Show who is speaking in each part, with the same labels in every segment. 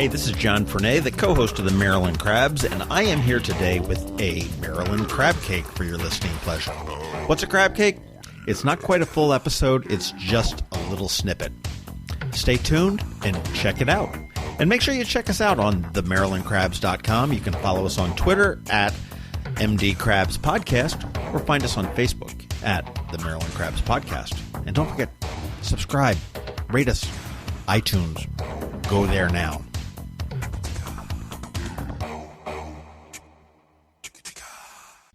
Speaker 1: Hey, this is John Fernay, the co-host of the Maryland Crabs, and I am here today with a Maryland crab cake for your listening pleasure. What's a crab cake? It's not quite a full episode, it's just a little snippet. Stay tuned and check it out. And make sure you check us out on themarylandcrabs.com. You can follow us on Twitter at MD Crabs Podcast, or find us on Facebook at the Maryland Crabs Podcast. And don't forget, subscribe, rate us, iTunes. Go there now.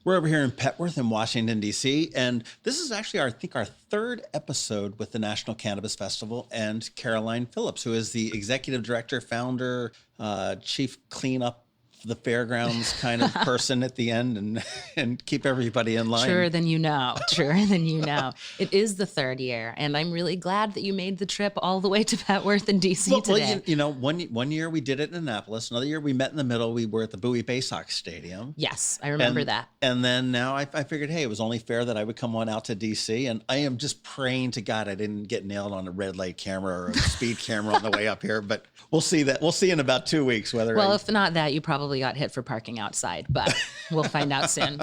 Speaker 1: We're over here in Petworth in Washington, D.C., and this is actually, our third episode with the National Cannabis Festival and Caroline Phillips, who is the executive director, founder, chief cleanup, the fairgrounds kind of person at the end and keep everybody in line.
Speaker 2: Truer than you know. It is the third year, and I'm really glad that you made the trip all the way to Petworth and DC today.
Speaker 1: Well, one year we did it in Annapolis. Another year we met in the middle. We were at the Bowie Bay Sox Stadium.
Speaker 2: Yes, I remember that.
Speaker 1: And then now I figured, hey, it was only fair that I would come on out to DC, and I am just praying to God I didn't get nailed on a red light camera or a speed camera on the way up here, but we'll see that. We'll see in about 2 weeks whether
Speaker 2: if not that, you probably got hit for parking outside, but we'll find out soon.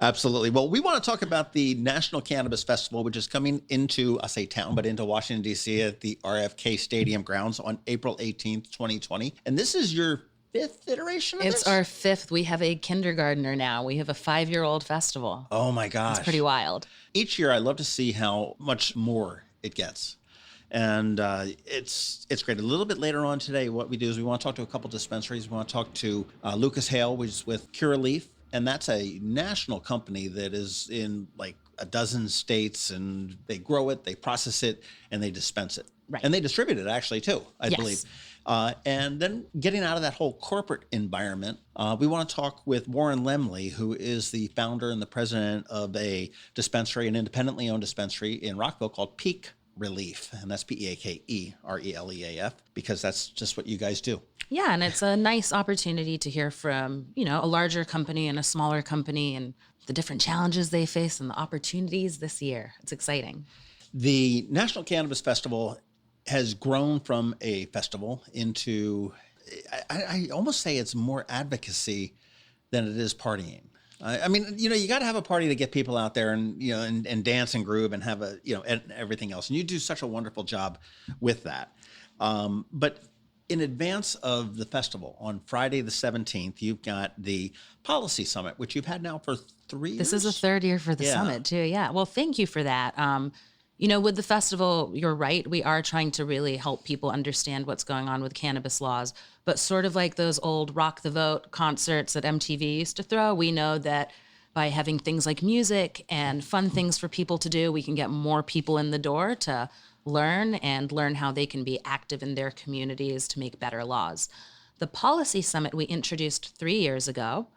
Speaker 1: Absolutely. Well, we want to talk about the National Cannabis Festival, which is coming into, I say town, but into Washington, D.C. at the RFK Stadium grounds on April 18th, 2020. And this is your fifth iteration of this?
Speaker 2: It's our fifth. We have a kindergartner now. We have a 5-year-old festival.
Speaker 1: Oh, my gosh.
Speaker 2: It's pretty wild.
Speaker 1: Each year, I love to see how much more it gets. And it's great. A little bit later on today, what we do is we want to talk to a couple dispensaries. We want to talk to Lucas Hale, which is with Curaleaf, and that's a national company that is in like a dozen states, and they grow it, they process it, and they dispense it.
Speaker 2: Right.
Speaker 1: And they distribute it actually too, I believe. And then getting out of that whole corporate environment, we want to talk with Warren Lemley, who is the founder and the president of a dispensary, an independently owned dispensary in Rockville called Peake Releaf, and that's PeakeReleaf, because that's just what you guys do.
Speaker 2: Yeah, and it's a nice opportunity to hear from, a larger company and a smaller company and the different challenges they face and the opportunities this year. It's exciting.
Speaker 1: The National Cannabis Festival has grown from a festival into, I almost say it's more advocacy than it is partying. I mean, you got to have a party to get people out there and, and dance and groove and have and everything else. And you do such a wonderful job with that. But in advance of the festival, on Friday the 17th, you've got the Policy Summit, which you've had now for 3 years.
Speaker 2: This is the third year for the summit, too. Yeah. Well, thank you for that. With the festival, you're right. We are trying to really help people understand what's going on with cannabis laws. But sort of like those old Rock the Vote concerts that MTV used to throw, we know that by having things like music and fun things for people to do, we can get more people in the door to learn how they can be active in their communities to make better laws. The Policy Summit we introduced 3 years ago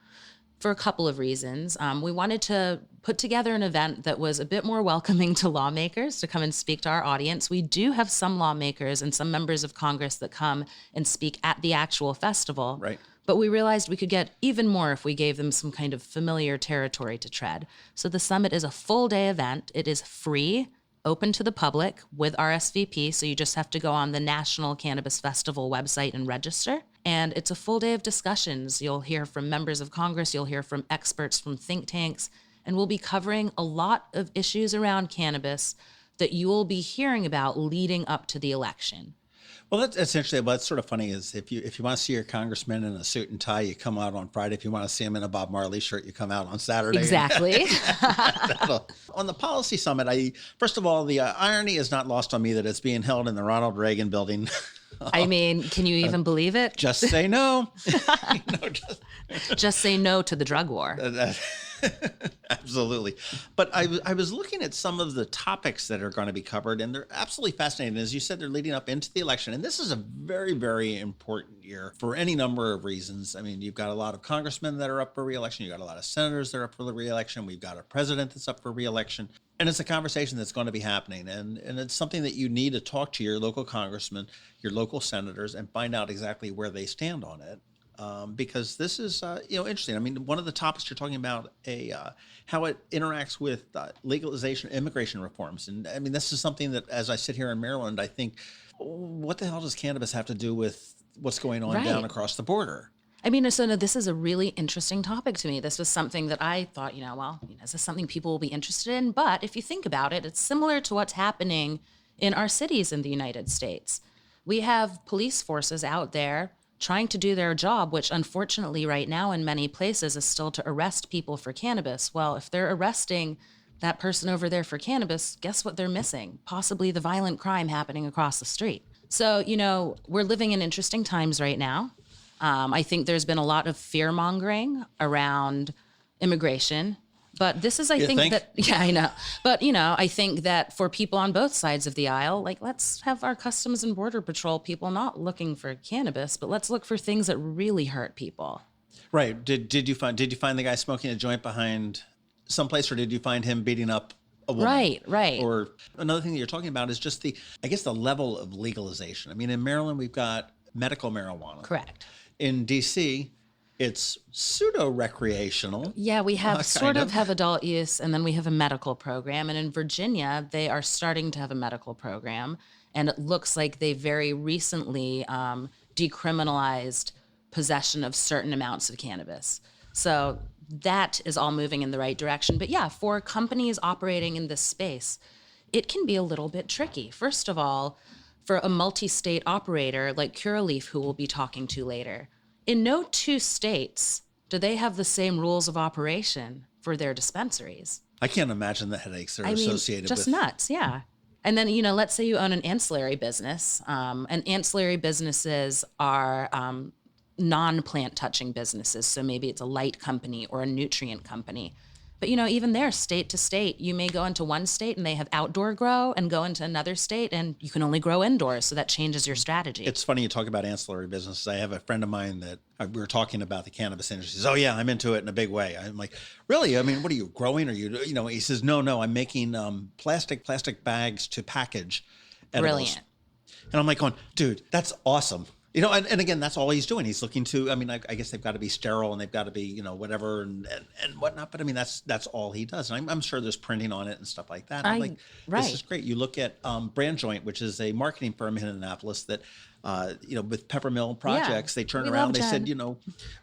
Speaker 2: for a couple of reasons. We wanted to put together an event that was a bit more welcoming to lawmakers to come and speak to our audience. We do have some lawmakers and some members of Congress that come and speak at the actual festival.
Speaker 1: Right.
Speaker 2: But we realized we could get even more if we gave them some kind of familiar territory to tread. So the summit is a full-day event. It is free, open to the public with RSVP, so you just have to go on the National Cannabis Festival website and register. And it's a full day of discussions. You'll hear from members of Congress, you'll hear from experts from think tanks, and we'll be covering a lot of issues around cannabis that you will be hearing about leading up to the election.
Speaker 1: Well, that's essentially what's sort of funny is if you want to see your congressman in a suit and tie, you come out on Friday. If you want to see him in a Bob Marley shirt, you come out on Saturday.
Speaker 2: Exactly.
Speaker 1: On the Policy Summit, first of all, the irony is not lost on me that it's being held in the Ronald Reagan building.
Speaker 2: I mean, can you even believe it?
Speaker 1: Just say no.
Speaker 2: Just say no to the drug war.
Speaker 1: Absolutely. But I was looking at some of the topics that are going to be covered, and they're absolutely fascinating. As you said, they're leading up into the election. And this is a very, very important year for any number of reasons. I mean, you've got a lot of congressmen that are up for re-election. You've got a lot of senators that are up for the re-election. We've got a president that's up for re-election. And it's a conversation that's going to be happening. And it's something that you need to talk to your local congressmen, your local senators, and find out exactly where they stand on it. Because this is, interesting. I mean, one of the topics you're talking about, how it interacts with legalization, immigration reforms. And I mean, this is something that, as I sit here in Maryland, I think, what the hell does cannabis have to do with what's going on
Speaker 2: Right.
Speaker 1: down across the border.
Speaker 2: I mean, so no, this is a really interesting topic to me. This was something that I thought, is this something people will be interested in? But if you think about it, it's similar to what's happening in our cities in the United States. We have police forces out there trying to do their job, which unfortunately right now in many places is still to arrest people for cannabis. Well, if they're arresting that person over there for cannabis, guess what they're missing? Possibly the violent crime happening across the street. So, we're living in interesting times right now. I think there's been a lot of fear mongering around immigration, but this is, I think that, yeah, I know. But, I think that for people on both sides of the aisle, like, let's have our Customs and Border Patrol people not looking for cannabis, but let's look for things that really hurt people.
Speaker 1: Right. Did you find the guy smoking a joint behind someplace, or did you find him beating up a woman?
Speaker 2: Right.
Speaker 1: Or another thing that you're talking about is just the level of legalization. I mean, in Maryland, we've got medical marijuana.
Speaker 2: Correct.
Speaker 1: In DC, it's pseudo-recreational.
Speaker 2: Yeah, we have have adult use, and then we have a medical program. And in Virginia, they are starting to have a medical program. And it looks like they very recently decriminalized possession of certain amounts of cannabis. So that is all moving in the right direction. But yeah, for companies operating in this space, it can be a little bit tricky. First of all, for a multi-state operator like Curaleaf, who we'll be talking to later, in no two states do they have the same rules of operation for their dispensaries.
Speaker 1: I can't imagine the headaches that are associated
Speaker 2: just
Speaker 1: with.
Speaker 2: nuts, yeah. And then, let's say you own an ancillary business, and ancillary businesses are non-plant touching businesses. So maybe it's a light company or a nutrient company. But, even there, state to state, you may go into one state and they have outdoor grow, and go into another state and you can only grow indoors. So that changes your strategy.
Speaker 1: It's funny you talk about ancillary businesses. I have a friend of mine that we were talking about the cannabis industry. He says, "Oh yeah, I'm into it in a big way." I'm like, "Really? I mean, what are you growing? Or he says, no, I'm making plastic bags to package edibles."
Speaker 2: Brilliant.
Speaker 1: And I'm like going, "Dude, that's awesome." And again, that's all he's doing. He's looking to, I guess they've got to be sterile and they've got to be, whatever and whatnot. But that's all he does. And I'm sure there's printing on it and stuff like that. I'm like, this is great. You look at Brand Joint, which is a marketing firm in Annapolis that, with Peppermill Projects, they turned around, they said,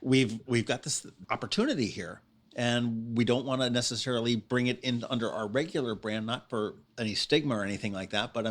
Speaker 1: we've got this opportunity here. And we don't want to necessarily bring it in under our regular brand, not for any stigma or anything like that. But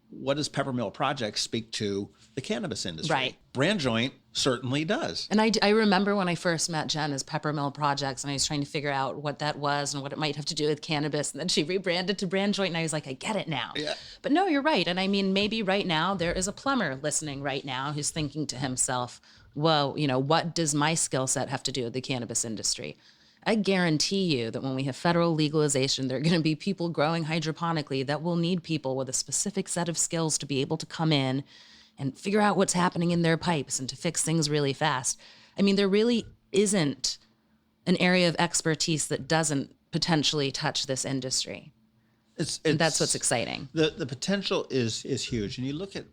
Speaker 1: what does Peppermill Projects speak to the cannabis industry?
Speaker 2: Right.
Speaker 1: Brand Joint certainly does.
Speaker 2: And I remember when I first met Jen as Peppermill Projects, and I was trying to figure out what that was and what it might have to do with cannabis. And then she rebranded to Brand Joint, and I was like, I get it now.
Speaker 1: Yeah.
Speaker 2: But no, you're right. And I mean, maybe right now there is a plumber listening right now who's thinking to himself, well, what does my skill set have to do with the cannabis industry? I guarantee you that when we have federal legalization, there are going to be people growing hydroponically that will need people with a specific set of skills to be able to come in and figure out what's happening in their pipes and to fix things really fast. I mean, there really isn't an area of expertise that doesn't potentially touch this industry. And that's what's exciting.
Speaker 1: The potential is huge. And you look at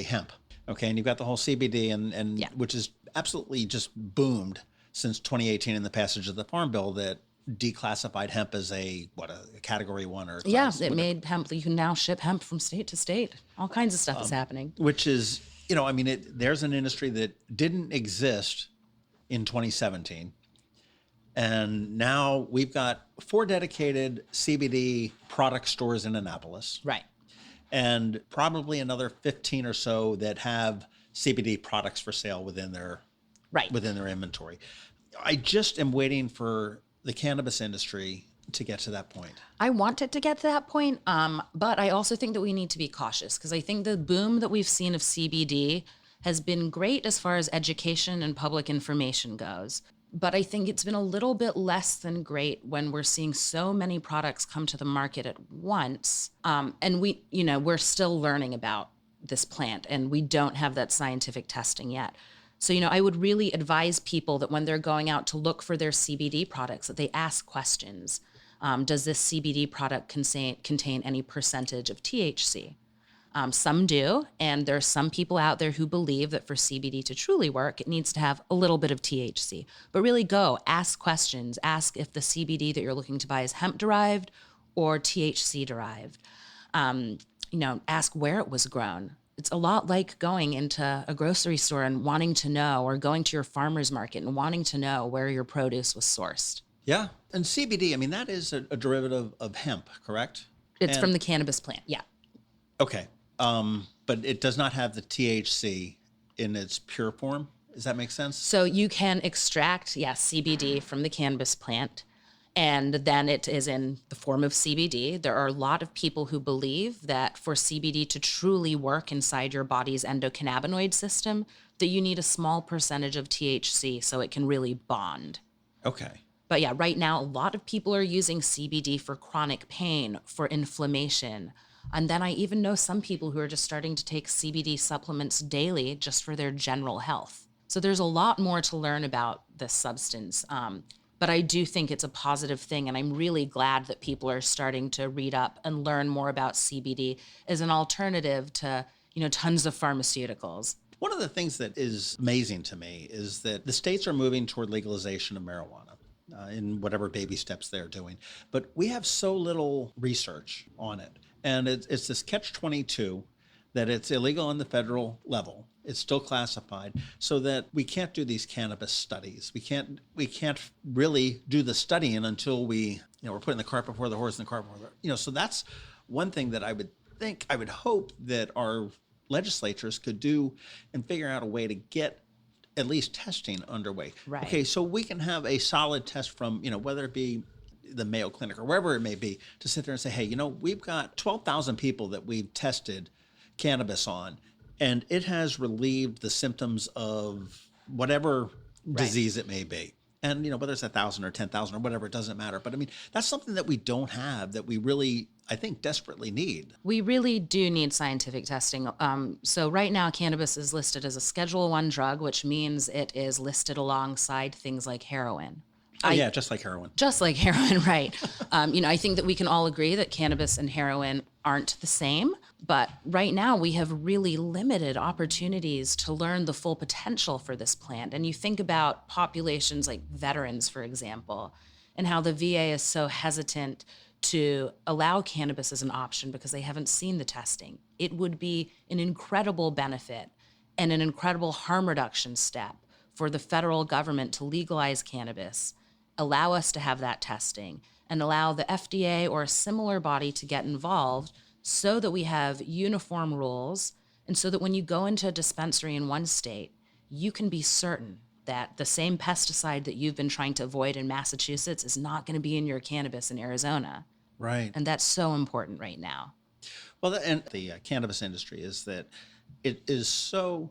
Speaker 1: hemp. Okay, and you've got the whole CBD and which is absolutely just boomed since 2018 in the passage of the Farm Bill that declassified hemp as a category 1 or class,
Speaker 2: it made hemp. You can now ship hemp from state to state. All kinds of stuff is happening.
Speaker 1: Which is, there's an industry that didn't exist in 2017. And now we've got 4 dedicated CBD product stores in Annapolis.
Speaker 2: Right.
Speaker 1: And probably another 15 or so that have CBD products for sale within their inventory. I just am waiting for the cannabis industry to get to that point.
Speaker 2: I want it to get to that point, but I also think that we need to be cautious because I think the boom that we've seen of CBD has been great as far as education and public information goes. But I think it's been a little bit less than great when we're seeing so many products come to the market at once. And we're still learning about this plant and we don't have that scientific testing yet. So, I would really advise people that when they're going out to look for their CBD products, that they ask questions. Does this CBD product contain any percentage of THC? Some do, and there's some people out there who believe that for CBD to truly work, it needs to have a little bit of THC. But really go, ask questions. Ask if the CBD that you're looking to buy is hemp-derived or THC-derived. Ask where it was grown. It's a lot like going into a grocery store and wanting to know, or going to your farmer's market and wanting to know where your produce was sourced.
Speaker 1: Yeah. And CBD, I mean, that is a derivative of hemp, correct?
Speaker 2: It's
Speaker 1: And
Speaker 2: from the cannabis plant. Yeah.
Speaker 1: okay. But it does not have the THC in its pure form. Does that make sense?
Speaker 2: So you can extract, CBD from the cannabis plant, and then it is in the form of CBD. There are a lot of people who believe that for CBD to truly work inside your body's endocannabinoid system, that you need a small percentage of THC so it can really bond.
Speaker 1: Okay.
Speaker 2: But yeah, right now, a lot of people are using CBD for chronic pain, for inflammation. And then I even know some people who are just starting to take CBD supplements daily just for their general health. So there's a lot more to learn about this substance. But I do think it's a positive thing. And I'm really glad that people are starting to read up and learn more about CBD as an alternative to, tons of pharmaceuticals.
Speaker 1: One of the things that is amazing to me is that the states are moving toward legalization of marijuana. In whatever baby steps they're doing. But we have so little research on it. And it's this catch-22 that it's illegal on the federal level. It's still classified, so that we can't do these cannabis studies. We can't really do the studying until we're putting the cart before the horse and the cart before the, so that's one thing that I would hope that our legislatures could do and figure out a way to get at least testing underway.
Speaker 2: Right.
Speaker 1: Okay, so we can have a solid test from, whether it be the Mayo Clinic or wherever it may be, to sit there and say, hey, we've got 12,000 people that we've tested cannabis on, and it has relieved the symptoms of whatever disease it may be. And, whether it's 1,000 or 10,000 or whatever, it doesn't matter. But I mean, that's something that we don't have that we really, I think, desperately need.
Speaker 2: We really do need scientific testing. So right now, cannabis is listed as a Schedule I drug, which means it is listed alongside things like heroin.
Speaker 1: Yeah, just like heroin.
Speaker 2: Just like heroin, right. I think that we can all agree that cannabis and heroin aren't the same. But right now, we have really limited opportunities to learn the full potential for this plant. And you think about populations like veterans, for example, and how the VA is so hesitant to allow cannabis as an option because they haven't seen the testing. It would be an incredible benefit and an incredible harm reduction step for the federal government to legalize cannabis, allow us to have that testing, and allow the FDA or a similar body to get involved so that we have uniform rules, and so that when you go into a dispensary in one state, you can be certain that the same pesticide that you've been trying to avoid in Massachusetts is not going to be in your cannabis in Arizona.
Speaker 1: Right.
Speaker 2: And that's so important right now.
Speaker 1: Well, and the cannabis industry is that it is so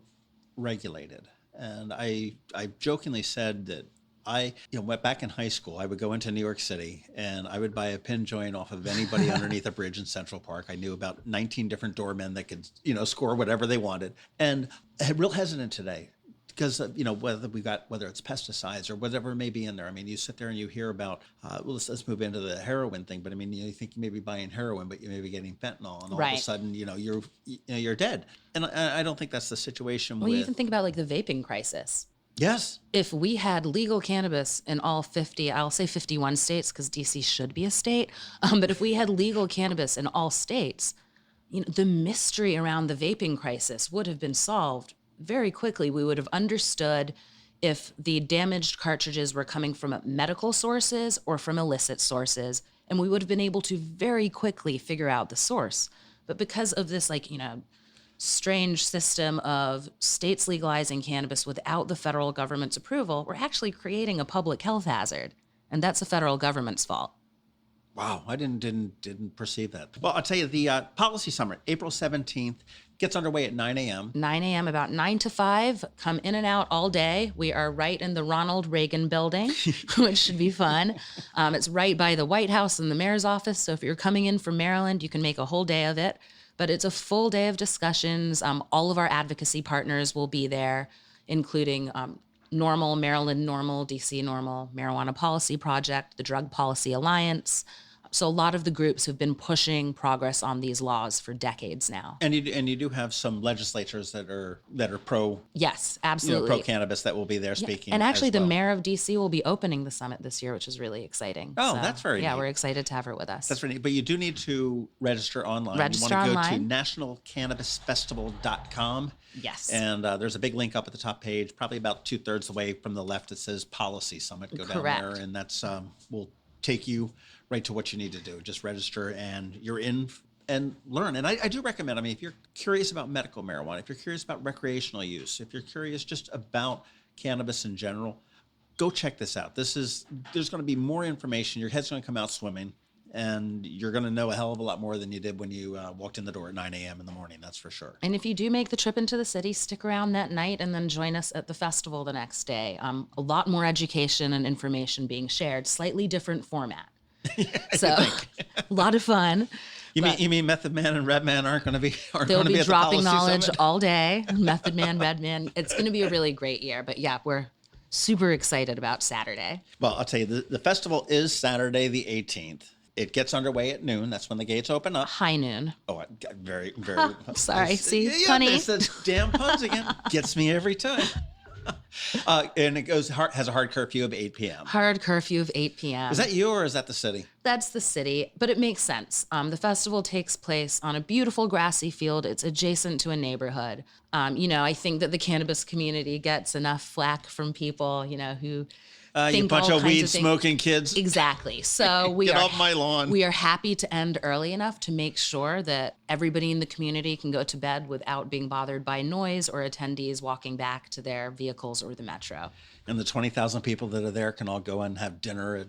Speaker 1: regulated. And I jokingly said that I went back in high school. I would go into New York City and I would buy a pin joint off of anybody underneath a bridge in Central Park. I knew about 19 different doormen that could, score whatever they wanted. And I'm real hesitant today because, whether it's pesticides or whatever may be in there. I mean, you sit there and you hear about, let's move into the heroin thing. But I mean, you think you may be buying heroin, but you may be getting fentanyl, and all of a sudden, you're dead. And I don't think that's the situation.
Speaker 2: Well, you even think about like the vaping crisis.
Speaker 1: Yes.
Speaker 2: If we had legal cannabis in all 50, I'll say 51 states because DC should be a state. But if we had legal cannabis in all states, the mystery around the vaping crisis would have been solved very quickly. We would have understood if the damaged cartridges were coming from medical sources or from illicit sources, and we would have been able to very quickly figure out the source. But because of this, strange system of states legalizing cannabis without the federal government's approval, we're actually creating a public health hazard, and that's the federal government's fault.
Speaker 1: Wow, I didn't perceive that. Well, I'll tell you, the policy summit, April 17th, gets underway at 9 a.m.
Speaker 2: 9 a.m., about 9 to 5. Come in and out all day. We are right in the Ronald Reagan building, which should be fun. It's right by the White House and the mayor's office, so if you're coming in from Maryland, you can make a whole day of it. But it's a full day of discussions. All of our advocacy partners will be there, including NORML, Maryland NORML, DC NORML, Marijuana Policy Project, the Drug Policy Alliance, So a lot of the groups have been pushing progress on these laws for decades now.
Speaker 1: And you do have some legislators that are pro,
Speaker 2: yes, absolutely,
Speaker 1: pro cannabis that will be there speaking.
Speaker 2: And actually,
Speaker 1: the
Speaker 2: mayor of DC will be opening the summit this year, which is really exciting.
Speaker 1: Oh, so, that's very neat.
Speaker 2: We're excited to have her with us.
Speaker 1: That's very neat. But you do need to register online.
Speaker 2: Register
Speaker 1: you want to
Speaker 2: online.
Speaker 1: go to nationalcannabisfestival.com.
Speaker 2: Yes.
Speaker 1: And there's a big link up at the top page, probably about 2/3 away from the left. It says Policy Summit. Go
Speaker 2: Correct.
Speaker 1: down there, and that's will take you right to what you need to do. Just register, and you're in and learn. And I do recommend, I mean, if you're curious about medical marijuana, if you're curious about recreational use, if you're curious just about cannabis in general, go check this out. There's going to be more information. Your head's going to come out swimming, and you're going to know a hell of a lot more than you did when you walked in the door at 9 a.m. in the morning. That's for sure.
Speaker 2: And if you do make the trip into the city, stick around that night and then join us at the festival the next day. A lot more education and information being shared, slightly different format. So a lot of fun.
Speaker 1: You mean Method Man and Red Man aren't going to be
Speaker 2: they'll be
Speaker 1: at
Speaker 2: dropping
Speaker 1: the
Speaker 2: knowledge
Speaker 1: Summit?
Speaker 2: all day. Method Man, Red Man. It's going to be a really great year. But yeah, we're super excited about Saturday.
Speaker 1: Well, I'll tell you, the festival is Saturday the 18th. It gets underway at noon. That's when the gates open up.
Speaker 2: High noon.
Speaker 1: Oh, very, very.
Speaker 2: Sorry, see,
Speaker 1: yeah,
Speaker 2: funny.
Speaker 1: That's damn puns again. Gets me every time. And it has a hard curfew of 8 p.m.
Speaker 2: Hard curfew of 8 p.m.
Speaker 1: Is that you or is that the city?
Speaker 2: That's the city, but it makes sense. The festival takes place on a beautiful grassy field. It's adjacent to a neighborhood. I think that the cannabis community gets enough flack from people, who
Speaker 1: you bunch
Speaker 2: all
Speaker 1: of
Speaker 2: kinds
Speaker 1: weed
Speaker 2: of things.
Speaker 1: smoking kids.
Speaker 2: Exactly. So we
Speaker 1: Get
Speaker 2: are
Speaker 1: off my lawn.
Speaker 2: We are happy to end early enough to make sure that everybody in the community can go to bed without being bothered by noise or attendees walking back to their vehicles or the metro.
Speaker 1: And the 20,000 people that are there can all go and have dinner at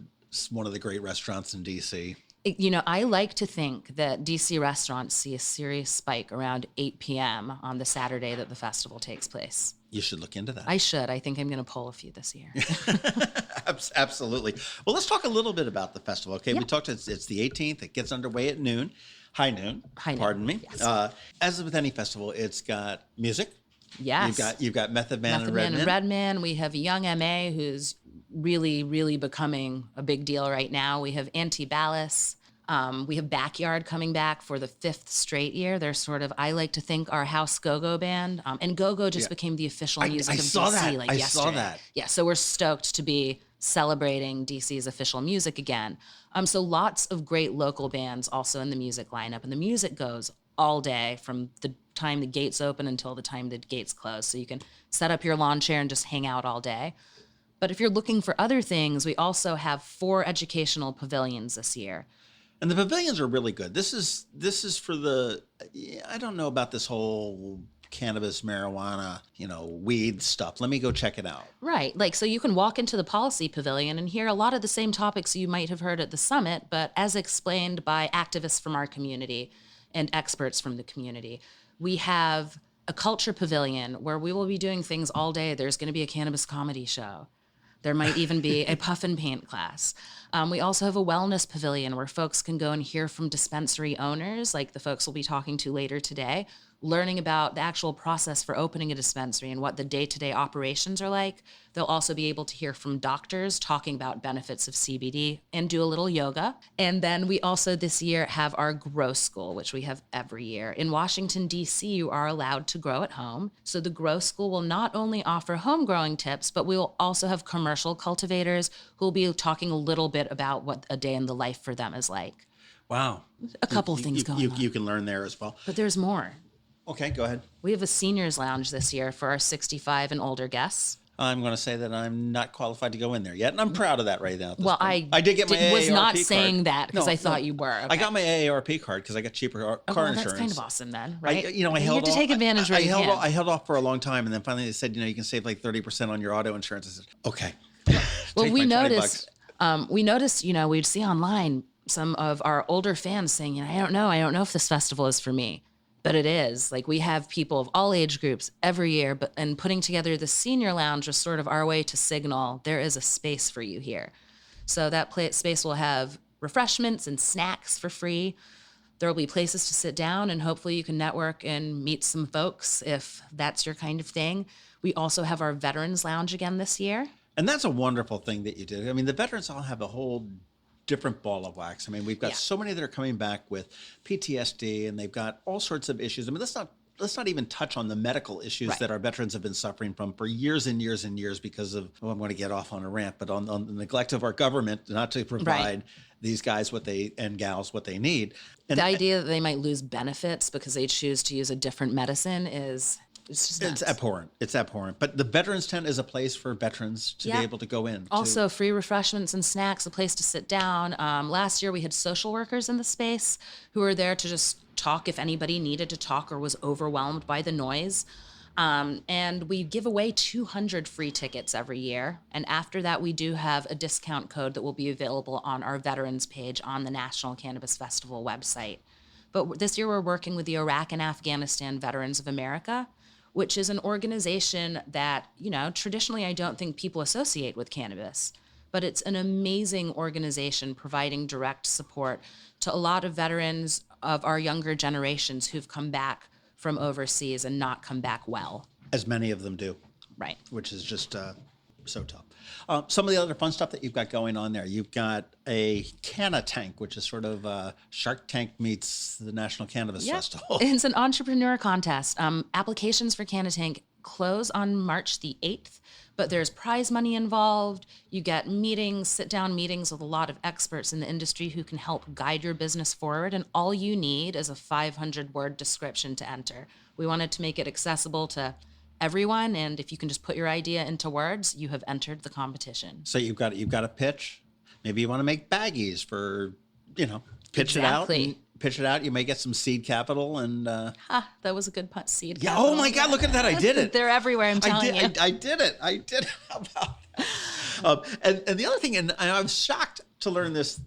Speaker 1: one of the great restaurants in D.C.
Speaker 2: I like to think that DC restaurants see a serious spike around 8 p.m. on the Saturday that the festival takes place.
Speaker 1: You should look into that.
Speaker 2: I should. I think I'm going to pull a few this year.
Speaker 1: Absolutely. Well, let's talk a little bit about the festival. Okay,
Speaker 2: Yeah.
Speaker 1: we talked. It's the 18th. It gets underway at noon, high noon. Pardon me.
Speaker 2: Yes.
Speaker 1: As with any festival, it's got music.
Speaker 2: Yes.
Speaker 1: You've got Method Man and Red Man.
Speaker 2: Red Man. We have Young MA, who's really, really becoming a big deal right now. We have Anti-Ballas. We have Backyard coming back for the 5th straight year. They're sort of, I like to think, our house go-go band. And go-go just became the official music of
Speaker 1: saw
Speaker 2: DC
Speaker 1: that.
Speaker 2: like
Speaker 1: I
Speaker 2: yesterday.
Speaker 1: saw that.
Speaker 2: Yeah, so we're stoked to be celebrating DC's official music again. So lots of great local bands also in the music lineup. And the music goes all day from the time the gates open until the time the gates close. So you can set up your lawn chair and just hang out all day. But if you're looking for other things, we also have 4 educational pavilions this year.
Speaker 1: And the pavilions are really good. This is for the. I don't know about this whole cannabis, marijuana, weed stuff. Let me go check it out.
Speaker 2: Right. So you can walk into the policy pavilion and hear a lot of the same topics you might have heard at the summit, but as explained by activists from our community and experts from the community. We have a culture pavilion where we will be doing things all day. There's going to be a cannabis comedy show. There might even be a puff and paint class. We also have a wellness pavilion where folks can go and hear from dispensary owners, like the folks we'll be talking to later today, learning about the actual process for opening a dispensary and what the day-to-day operations are like. They'll also be able to hear from doctors talking about benefits of CBD and do a little yoga. And then we also this year have our grow school, which we have every year. In Washington, D.C., you are allowed to grow at home. So the grow school will not only offer home growing tips, but we will also have commercial cultivators who will be talking a little bit about what a day in the life for them is like.
Speaker 1: Wow.
Speaker 2: A couple of things going on.
Speaker 1: You can learn there as well.
Speaker 2: But there's more.
Speaker 1: Okay, go ahead.
Speaker 2: We have a seniors lounge this year for our 65 and older guests.
Speaker 1: I'm going to say that I'm not qualified to go in there yet, and I'm proud of that right now.
Speaker 2: Well,
Speaker 1: I did get my AARP
Speaker 2: was not
Speaker 1: card.
Speaker 2: saying that because I thought you were.
Speaker 1: I got my AARP card because I got cheaper car insurance.
Speaker 2: That's kind of awesome then, right?
Speaker 1: I
Speaker 2: you
Speaker 1: held
Speaker 2: have to
Speaker 1: off,
Speaker 2: take advantage right now.
Speaker 1: I held off for a long time, and then finally they said, you can save like 30% on your auto insurance. I said, okay.
Speaker 2: Well, we noticed, we'd see online some of our older fans saying, I don't know if this festival is for me. But it is. We have people of all age groups every year, and putting together the senior lounge was sort of our way to signal there is a space for you here. So that space will have refreshments and snacks for free. There will be places to sit down, and hopefully you can network and meet some folks if that's your kind of thing. We also have our Veterans Lounge again this year.
Speaker 1: And that's a wonderful thing that you did. I mean, the veterans all have a whole different ball of wax. I mean, we've got so many that are coming back with PTSD, and they've got all sorts of issues. I mean, let's not even touch on the medical issues that our veterans have been suffering from for years and years and years because of, I'm going to get off on a rant, but on the neglect of our government not to provide these guys and gals what they need. And
Speaker 2: the idea that they might lose benefits because they choose to use a different medicine it's just nuts.
Speaker 1: It's abhorrent. It's abhorrent. But the Veterans Tent is a place for veterans to be able to go in.
Speaker 2: Also, free refreshments and snacks, a place to sit down. Last year, we had social workers in the space who were there to just talk if anybody needed to talk or was overwhelmed by the noise. And we give away 200 free tickets every year. And after that, we do have a discount code that will be available on our veterans page on the National Cannabis Festival website. But this year, we're working with the Iraq and Afghanistan Veterans of America, which is an organization that, traditionally I don't think people associate with cannabis, but it's an amazing organization providing direct support to a lot of veterans of our younger generations who've come back from overseas and not come back well.
Speaker 1: As many of them do.
Speaker 2: Right.
Speaker 1: Which is just so tough. Some of the other fun stuff that you've got going on there, you've got a Canna Tank, which is sort of Shark Tank meets the National Cannabis Festival.
Speaker 2: It's an entrepreneur contest. Applications for Canna Tank close on March the 8th, but there's prize money involved. You get meetings, sit-down meetings with a lot of experts in the industry who can help guide your business forward, and all you need is a 500-word description to enter. We wanted to make it accessible to everyone, and if you can just put your idea into words, you have entered the competition.
Speaker 1: So you've got a pitch. Maybe you want to make baggies for, pitch it out. You may get some seed capital and.
Speaker 2: That was a good punt. Seed.
Speaker 1: Yeah.
Speaker 2: Capital.
Speaker 1: Oh my God! Look at that! I did it.
Speaker 2: They're everywhere. I'm telling you.
Speaker 1: I did it. How about that? And the other thing, and I was shocked to learn this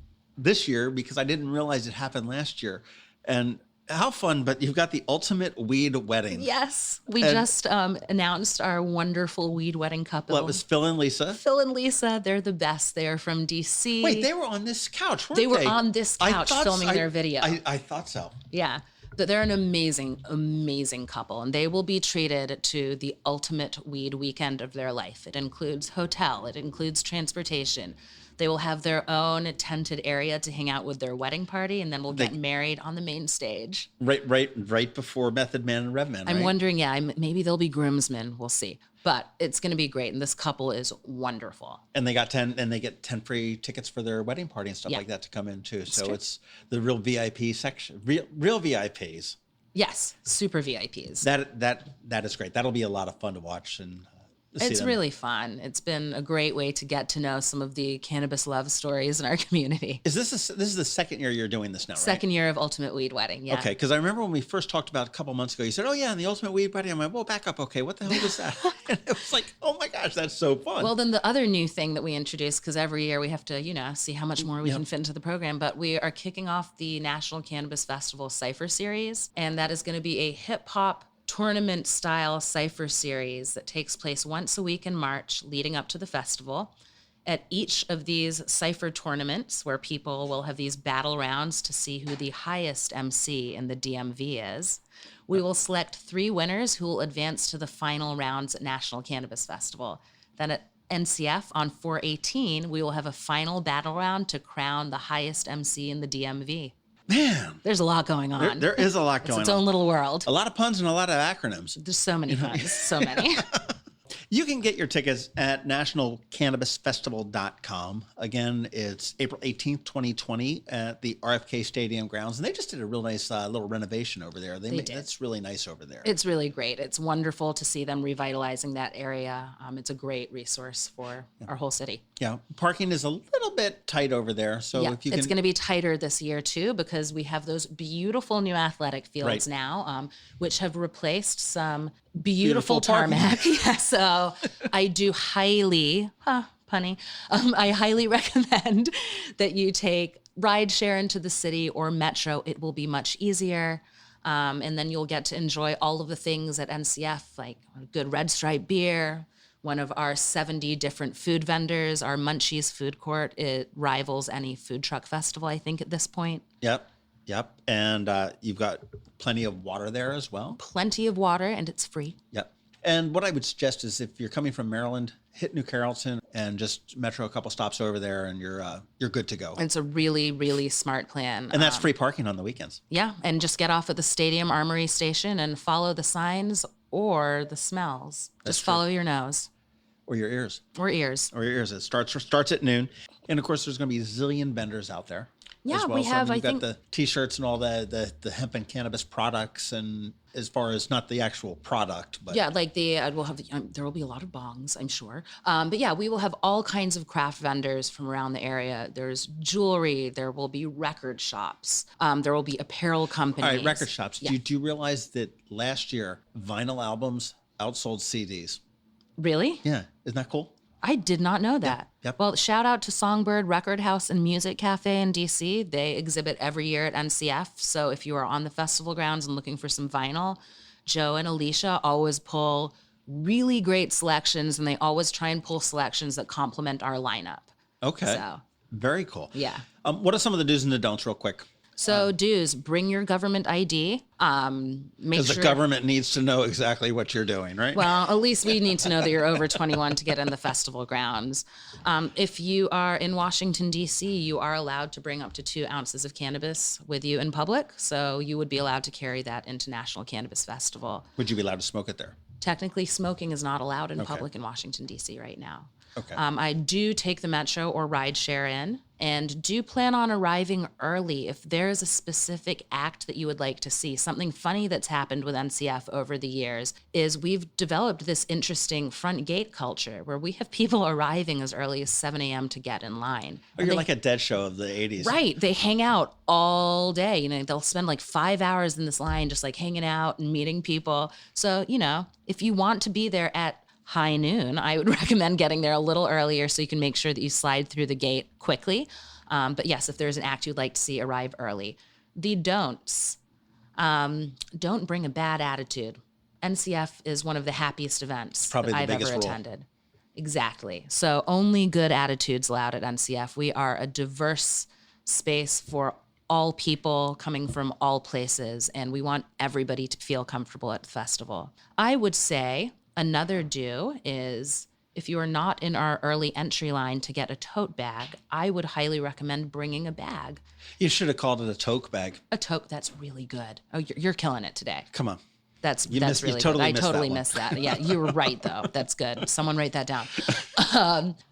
Speaker 1: year because I didn't realize it happened last year, and. How fun, but you've got the ultimate weed wedding.
Speaker 2: Yes. We just announced our wonderful weed wedding couple.
Speaker 1: Well, it was Phil and Lisa.
Speaker 2: Phil and Lisa, they're the best. They're from D.C.
Speaker 1: Wait, they were on this couch, weren't they?
Speaker 2: They were on this couch filming their video.
Speaker 1: I thought so.
Speaker 2: Yeah. They're an amazing, amazing couple, and they will be treated to the ultimate weed weekend of their life. It includes hotel. It includes transportation. They will have their own tented area to hang out with their wedding party, and then we'll get married on the main stage.
Speaker 1: Right before Method Man and Rev Man,
Speaker 2: I'm wondering, maybe they'll be groomsmen. We'll see. But it's going to be great, and this couple is wonderful.
Speaker 1: And they get 10 free tickets for their wedding party and stuff like that to come in too. So it's the real VIP section, real VIPs.
Speaker 2: Yes, super VIPs.
Speaker 1: That is great. That'll be a lot of fun to watch and.
Speaker 2: It's really fun. It's been a great way to get to know some of the cannabis love stories in our community.
Speaker 1: This is the second year you're doing this now, right?
Speaker 2: Second year of Ultimate Weed Wedding, yeah.
Speaker 1: Okay, because I remember when we first talked about it a couple months ago, you said, oh yeah, and the Ultimate Weed Wedding. I'm like, well, back up. Okay, what the hell was that? And it was like, oh my gosh, that's so fun.
Speaker 2: Well, then the other new thing that we introduced, because every year we have to, see how much more we can fit into the program, but we are kicking off the National Cannabis Festival Cypher Series, and that is going to be a hip-hop tournament style cypher series that takes place once a week in March leading up to the festival. At each of these cypher tournaments, where people will have these battle rounds to see who the highest MC in the DMV is, we will select 3 winners who will advance to the final rounds at National Cannabis Festival. Then at NCF on 4/18, we will have a final battle round to crown the highest MC in the DMV.
Speaker 1: Man,
Speaker 2: there's a lot going on.
Speaker 1: There is a lot going on.
Speaker 2: It's its own little world.
Speaker 1: A lot of puns and a lot of acronyms.
Speaker 2: There's so many puns, so many.
Speaker 1: You can get your tickets at nationalcannabisfestival.com. Again, it's April 18th, 2020 at the RFK Stadium grounds. And they just did a real nice little renovation over there. They did. That's really nice over there.
Speaker 2: It's really great. It's wonderful to see them revitalizing that area. It's a great resource for our whole city.
Speaker 1: Yeah. Parking is a little bit tight over there. So if you can...
Speaker 2: It's going to be tighter this year too, because we have those beautiful new athletic fields now, which have replaced some beautiful tarmac. Yeah, so I do highly, punny, I highly recommend that you take rideshare into the city or metro. It will be much easier. And then you'll get to enjoy all of the things at NCF, like good Red Stripe beer, one of our 70 different food vendors, our Munchies food court. It rivals any food truck festival, I think, at this point.
Speaker 1: Yep. And you've got plenty of water there as well.
Speaker 2: Plenty of water, and it's free.
Speaker 1: Yep. And what I would suggest is if you're coming from Maryland, hit New Carrollton and just metro a couple stops over there, and you're good to go.
Speaker 2: It's a really, really smart plan.
Speaker 1: And that's free parking on the weekends.
Speaker 2: Yeah, and just get off at the Stadium Armory station and follow the signs or the smells.
Speaker 1: That's
Speaker 2: just follow your nose.
Speaker 1: Or your ears.
Speaker 2: Or ears.
Speaker 1: Or your ears. It starts at noon. And of course, there's going to be a zillion vendors out there.
Speaker 2: Yeah,
Speaker 1: as well.
Speaker 2: we have,
Speaker 1: So,
Speaker 2: I
Speaker 1: you've
Speaker 2: think,
Speaker 1: got the T-shirts and all the hemp and cannabis products, and as far as not the actual product, but
Speaker 2: yeah, like we'll have there will be a lot of bongs, I'm sure. But yeah, we will have all kinds of craft vendors from around the area. There's jewelry. There will be record shops. There will be apparel companies.
Speaker 1: All right, record shops.
Speaker 2: Yeah.
Speaker 1: Do you realize that last year vinyl albums outsold CDs?
Speaker 2: Really?
Speaker 1: Yeah, isn't that cool?
Speaker 2: I did not know that.
Speaker 1: Yep.
Speaker 2: Well, shout out to Songbird Record House and Music Cafe in DC. They exhibit every year at NCF. So if you are on the festival grounds and looking for some vinyl, Joe and Alicia always pull really great selections, and they always try and pull selections that complement our lineup.
Speaker 1: Okay.
Speaker 2: So,
Speaker 1: very cool.
Speaker 2: yeah.
Speaker 1: What are some of the do's and the don'ts, real quick?
Speaker 2: So dues, bring your government ID. Make
Speaker 1: Because
Speaker 2: sure
Speaker 1: the government needs to know exactly what you're doing, right?
Speaker 2: Well, at least we need to know that you're over 21 to get in the festival grounds. If you are in Washington, D.C., you are allowed to bring up to 2 ounces of cannabis with you in public. So you would be allowed to carry that into National Cannabis Festival.
Speaker 1: Would you be allowed to smoke it there?
Speaker 2: Technically, smoking is not allowed in public in Washington, D.C. right now.
Speaker 1: Okay.
Speaker 2: I do take the metro or ride share in, and do plan on arriving early if there is a specific act that you would like to see. Something funny that's happened with NCF over the years is we've developed this interesting front gate culture where we have people arriving as early as 7 a.m. to get in line.
Speaker 1: Oh, you're like a Dead Show of the 80s.
Speaker 2: Right. They hang out all day. You know, they'll spend like 5 hours in this line just like hanging out and meeting people. So, you know, if you want to be there at high noon, I would recommend getting there a little earlier so you can make sure that you slide through the gate quickly. But yes, if there's an act you'd like to see, arrive early. The don'ts. Don't bring a bad attitude. NCF is one of the happiest events
Speaker 1: Probably
Speaker 2: that
Speaker 1: the
Speaker 2: I've
Speaker 1: biggest
Speaker 2: ever
Speaker 1: rule.
Speaker 2: attended. Exactly. So only good attitudes allowed at NCF. We are a diverse space for all people coming from all places, and we want everybody to feel comfortable at the festival. I would say another do is if you are not in our early entry line to get a tote bag, I would highly recommend bringing a bag.
Speaker 1: You should have called it a toke bag.
Speaker 2: A tote, that's really good. Oh, you're killing it today.
Speaker 1: Come on.
Speaker 2: That's
Speaker 1: You
Speaker 2: really
Speaker 1: totally
Speaker 2: good.
Speaker 1: missed
Speaker 2: I totally
Speaker 1: that one.
Speaker 2: missed that. Yeah, you were right though. That's good. Someone write that down.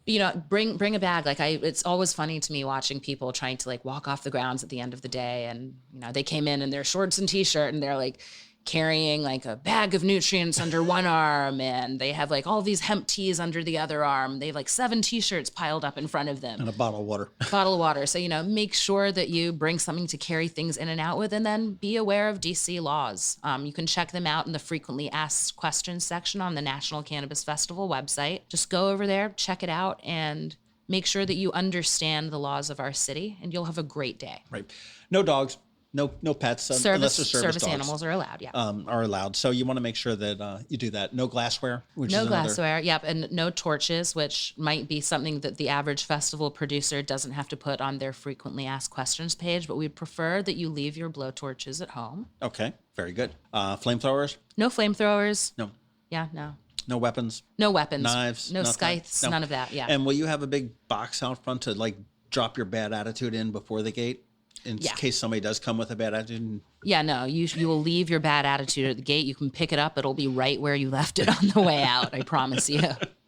Speaker 2: You know, bring a bag. Like it's always funny to me watching people trying to like walk off the grounds at the end of the day, and you know they came in their shorts and t-shirt, and they're like carrying like a bag of nutrients under one arm, and they have like all these hemp teas under the other arm. They have like 7 t-shirts piled up in front of them.
Speaker 1: And a bottle of water.
Speaker 2: Bottle of water. So, you know, make sure that you bring something to carry things in and out with, and then be aware of DC laws. You can check them out in the frequently asked questions section on the National Cannabis Festival website. Just go over there, check it out, and make sure that you understand the laws of our city, and you'll have a great day.
Speaker 1: Right. No dogs. No pets. Unless they're service dogs.
Speaker 2: Animals are allowed, yeah.
Speaker 1: Are allowed. So you want to make sure that you do that. No glassware. Which
Speaker 2: No
Speaker 1: is another-
Speaker 2: glassware, yep, and no torches, which might be something that the average festival producer doesn't have to put on their frequently asked questions page, but we'd prefer that you leave your blowtorches at home.
Speaker 1: Okay. Very good. Flamethrowers.
Speaker 2: No flamethrowers.
Speaker 1: No.
Speaker 2: Yeah, no.
Speaker 1: No weapons.
Speaker 2: No weapons.
Speaker 1: Knives.
Speaker 2: No
Speaker 1: nothing?
Speaker 2: scythes.
Speaker 1: No.
Speaker 2: None of that, yeah.
Speaker 1: And will you have a big box out front to like drop your bad attitude in before the gate? In case somebody does come with a bad attitude?
Speaker 2: Yeah, no, you will leave your bad attitude at the gate. You can pick it up. It'll be right where you left it on the way out. I promise you.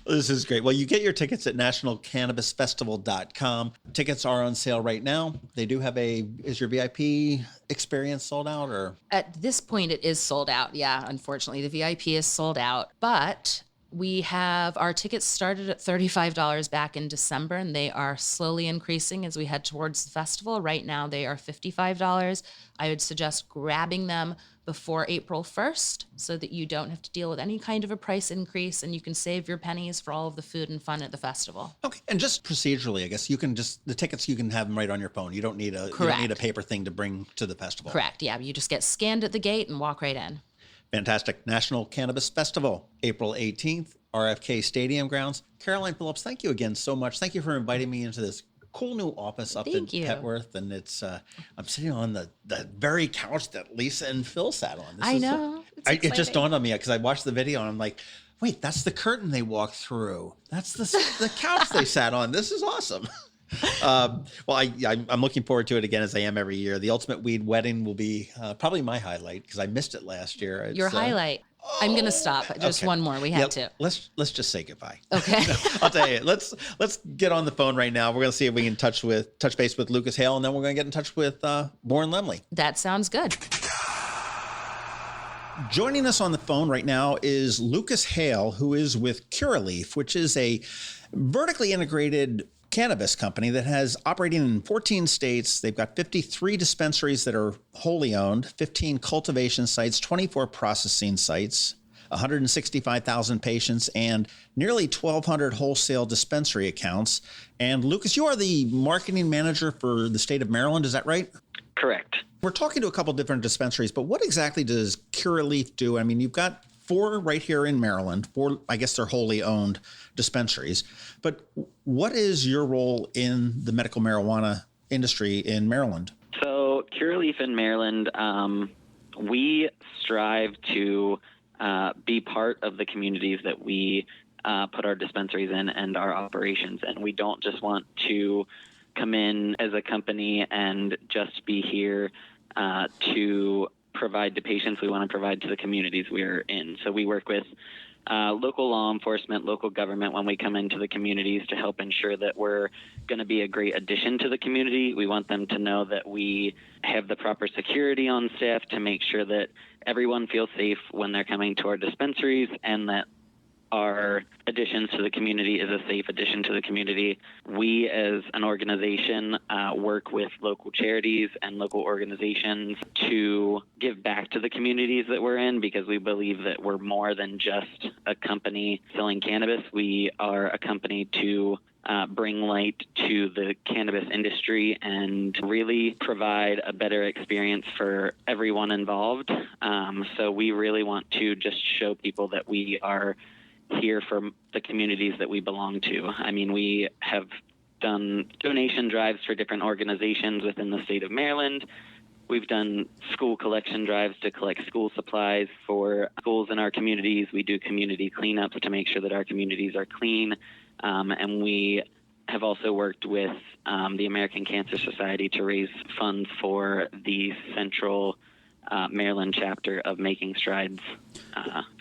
Speaker 1: This is great. Well, you get your tickets at nationalcannabisfestival.com. Tickets are on sale right now. They do have is your VIP experience sold out or?
Speaker 2: At this point, it is sold out. Yeah, unfortunately, the VIP is sold out. But we have our tickets started at $35 back in December, and they are slowly increasing as we head towards the festival. Right now, they are $55. I would suggest grabbing them before April 1st so that you don't have to deal with any kind of a price increase, and you can save your pennies for all of the food and fun at the festival.
Speaker 1: Okay. And just procedurally, I guess the tickets, you can have them right on your phone. You don't need a paper thing to bring to the festival.
Speaker 2: Correct. Yeah. You just get scanned at the gate and walk right in.
Speaker 1: Fantastic. National Cannabis Festival, April 18th, RFK Stadium grounds. Caroline Phillips, thank you again so much. Thank you for inviting me into this cool new office up in Petworth. And it's I'm sitting on the very couch that Lisa and Phil sat on.
Speaker 2: I know.
Speaker 1: It just dawned on me because I watched the video and I'm like, wait, that's the curtain they walked through. That's the couch they sat on. This is awesome. Well, I'm looking forward to it again, as I am every year. The Ultimate Weed Wedding will be probably my highlight because I missed it last year.
Speaker 2: Your highlight. I'm going to stop. Just
Speaker 1: okay.
Speaker 2: one more. We have to.
Speaker 1: Let's just say goodbye.
Speaker 2: Okay.
Speaker 1: No, I'll tell you. Let's get on the phone right now. We're going to see if we can touch base with Lucas Hale, and then we're going to get in touch with Born Lemley.
Speaker 2: That sounds good.
Speaker 1: Joining us on the phone right now is Lucas Hale, who is with Curaleaf, which is a vertically integrated cannabis company that has operating in 14 states. They've got 53 dispensaries that are wholly owned, 15 cultivation sites, 24 processing sites, 165,000 patients, and nearly 1,200 wholesale dispensary accounts. And Lucas, you are the marketing manager for the state of Maryland. Is that right?
Speaker 3: Correct.
Speaker 1: We're talking to a couple different dispensaries, but what exactly does Curaleaf do? I mean, you've got 4 right here in Maryland, 4, I guess they're wholly owned dispensaries. But what is your role in the medical marijuana industry in Maryland?
Speaker 3: So Curaleaf in Maryland, we strive to be part of the communities that we put our dispensaries in and our operations. And we don't just want to come in as a company and just be here to provide to patients. We want to provide to the communities we're in. So we work with local law enforcement, local government when we come into the communities to help ensure that we're going to be a great addition to the community. We want them to know that we have the proper security on staff to make sure that everyone feels safe when they're coming to our dispensaries, and that our additions to the community is a safe addition to the community. We as an organization work with local charities and local organizations to give back to the communities that we're in, because we believe that we're more than just a company selling cannabis. We are a company to bring light to the cannabis industry and really provide a better experience for everyone involved. So we really want to just show people that we are here for the communities that we belong to. I mean, we have done donation drives for different organizations within the state of Maryland. We've done school collection drives to collect school supplies for schools in our communities. We do community cleanups to make sure that our communities are clean. And we have also worked with the American Cancer Society to raise funds for the Central Maryland chapter of Making Strides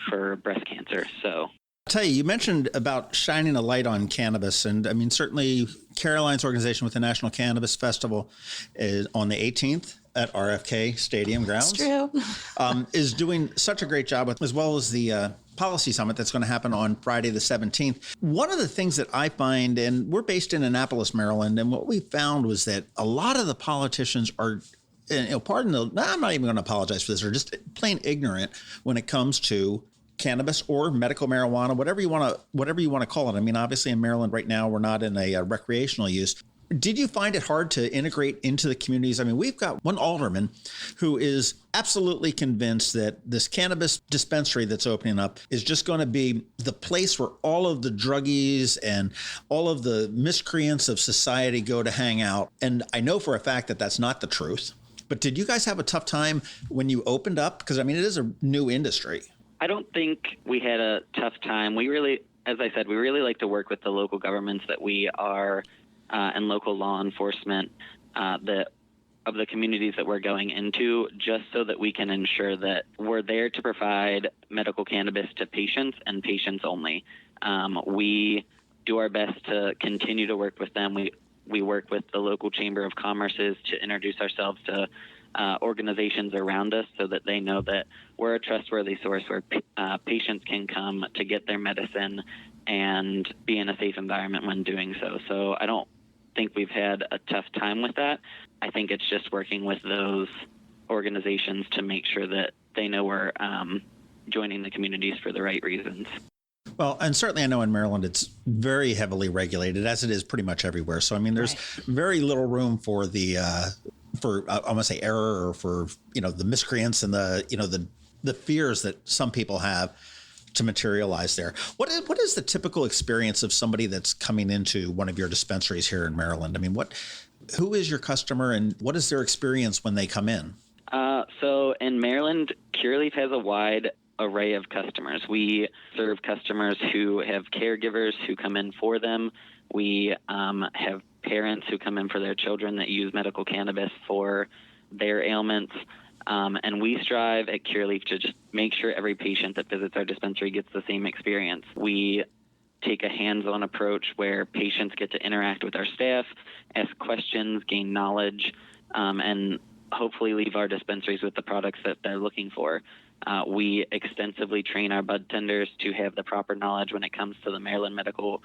Speaker 3: for breast cancer. So
Speaker 1: I'll tell you mentioned about shining a light on cannabis. And I mean, certainly Caroline's organization with the National Cannabis Festival is on the 18th at RFK Stadium grounds.
Speaker 2: It's true.
Speaker 1: Is doing such a great job with, as well as the policy summit that's going to happen on Friday the 17th. One of the things that I find, and we're based in Annapolis, Maryland, and what we found was that a lot of the politicians are, I'm not even going to apologize for this, are just plain ignorant when it comes to cannabis or medical marijuana, whatever you want to call it. I mean, obviously in Maryland right now, we're not in a recreational use. Did you find it hard to integrate into the communities? I mean, we've got one alderman who is absolutely convinced that this cannabis dispensary that's opening up is just going to be the place where all of the druggies and all of the miscreants of society go to hang out. And I know for a fact that that's not the truth. But did you guys have a tough time when you opened up? Because, I mean, it is a new industry.
Speaker 3: I don't think we had a tough time. We really, as I said, we really like to work with the local governments that we are and local law enforcement of the communities that we're going into, just so that we can ensure that we're there to provide medical cannabis to patients and patients only. We do our best to continue to work with them. We work with the local Chamber of Commerce's to introduce ourselves to organizations around us so that they know that we're a trustworthy source where patients can come to get their medicine and be in a safe environment when doing so. So I don't think we've had a tough time with that. I think it's just working with those organizations to make sure that they know we're joining the communities for the right reasons.
Speaker 1: Well, and certainly I know in Maryland it's very heavily regulated, as it is pretty much everywhere. So, I mean, there's very little room for the I want to say error, or for, the miscreants and the fears that some people have to materialize there. What is the typical experience of somebody that's coming into one of your dispensaries here in Maryland? I mean, who is your customer and what is their experience when they come in?
Speaker 3: So in Maryland, Curaleaf has a wide array of customers. We serve customers who have caregivers who come in for them. We have parents who come in for their children that use medical cannabis for their ailments. And we strive at Curaleaf to just make sure every patient that visits our dispensary gets the same experience. We take a hands-on approach where patients get to interact with our staff, ask questions, gain knowledge, and hopefully leave our dispensaries with the products that they're looking for. We extensively train our bud tenders to have the proper knowledge when it comes to the Maryland Medical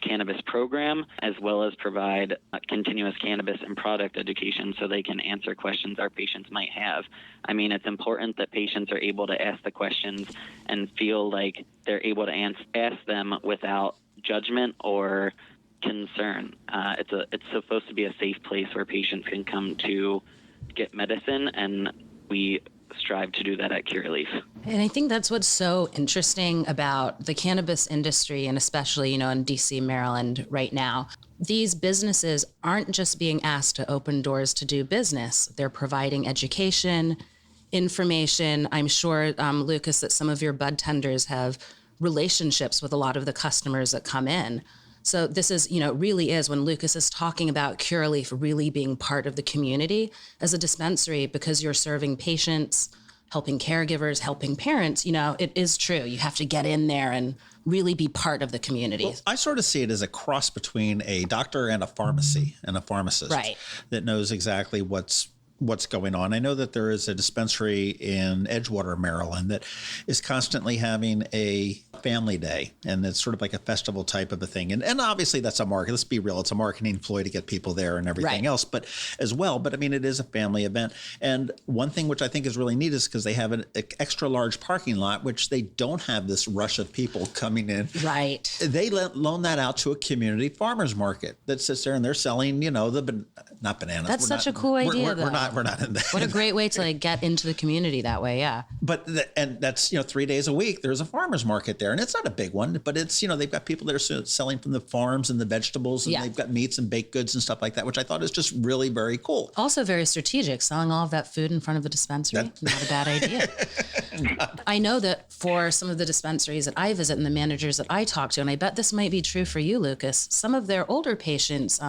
Speaker 3: Cannabis Program, as well as provide continuous cannabis and product education so they can answer questions our patients might have. I mean, it's important that patients are able to ask the questions and feel like they're able to ask them without judgment or concern. It's supposed to be a safe place where patients can come to get medicine, and we strive to do that at Curaleaf.
Speaker 2: And I think that's what's so interesting about the cannabis industry, and especially, in DC, Maryland right now. These businesses aren't just being asked to open doors to do business. They're providing education, information. I'm sure, Lucas, that some of your bud tenders have relationships with a lot of the customers that come in. So this is, really is when Lucas is talking about Curaleaf really being part of the community as a dispensary, because you're serving patients, helping caregivers, helping parents, it is true. You have to get in there and really be part of the community.
Speaker 1: Well, I sort of see it as a cross between a doctor and a pharmacy and a pharmacist,
Speaker 2: right,
Speaker 1: that knows exactly what's going on. I know that there is a dispensary in Edgewater, Maryland, that is constantly having a family day, and it's sort of like a festival type of a thing. And obviously that's a market. Let's be real. It's a marketing ploy to get people there and everything else, but as well. But I mean, it is a family event. And one thing which I think is really neat is because they have an extra large parking lot, which they don't have this rush of people coming in.
Speaker 2: Right.
Speaker 1: They loan that out to a community farmers market that sits there and they're selling, not bananas.
Speaker 2: That's such a cool idea, though.
Speaker 1: We're not in that.
Speaker 2: What a great way to get into the community that way. Yeah.
Speaker 1: But and that's 3 days a week. There's a farmers market there, and it's not a big one, but it's they've got people that are selling from the farms and the vegetables, and they've got meats and baked goods and stuff like that, which I thought is just really very cool.
Speaker 2: Also very strategic, selling all of that food in front of a dispensary. Not a bad idea. I know that for some of the dispensaries that I visit and the managers that I talk to, and I bet this might be true for you, Lucas, some of their older patients.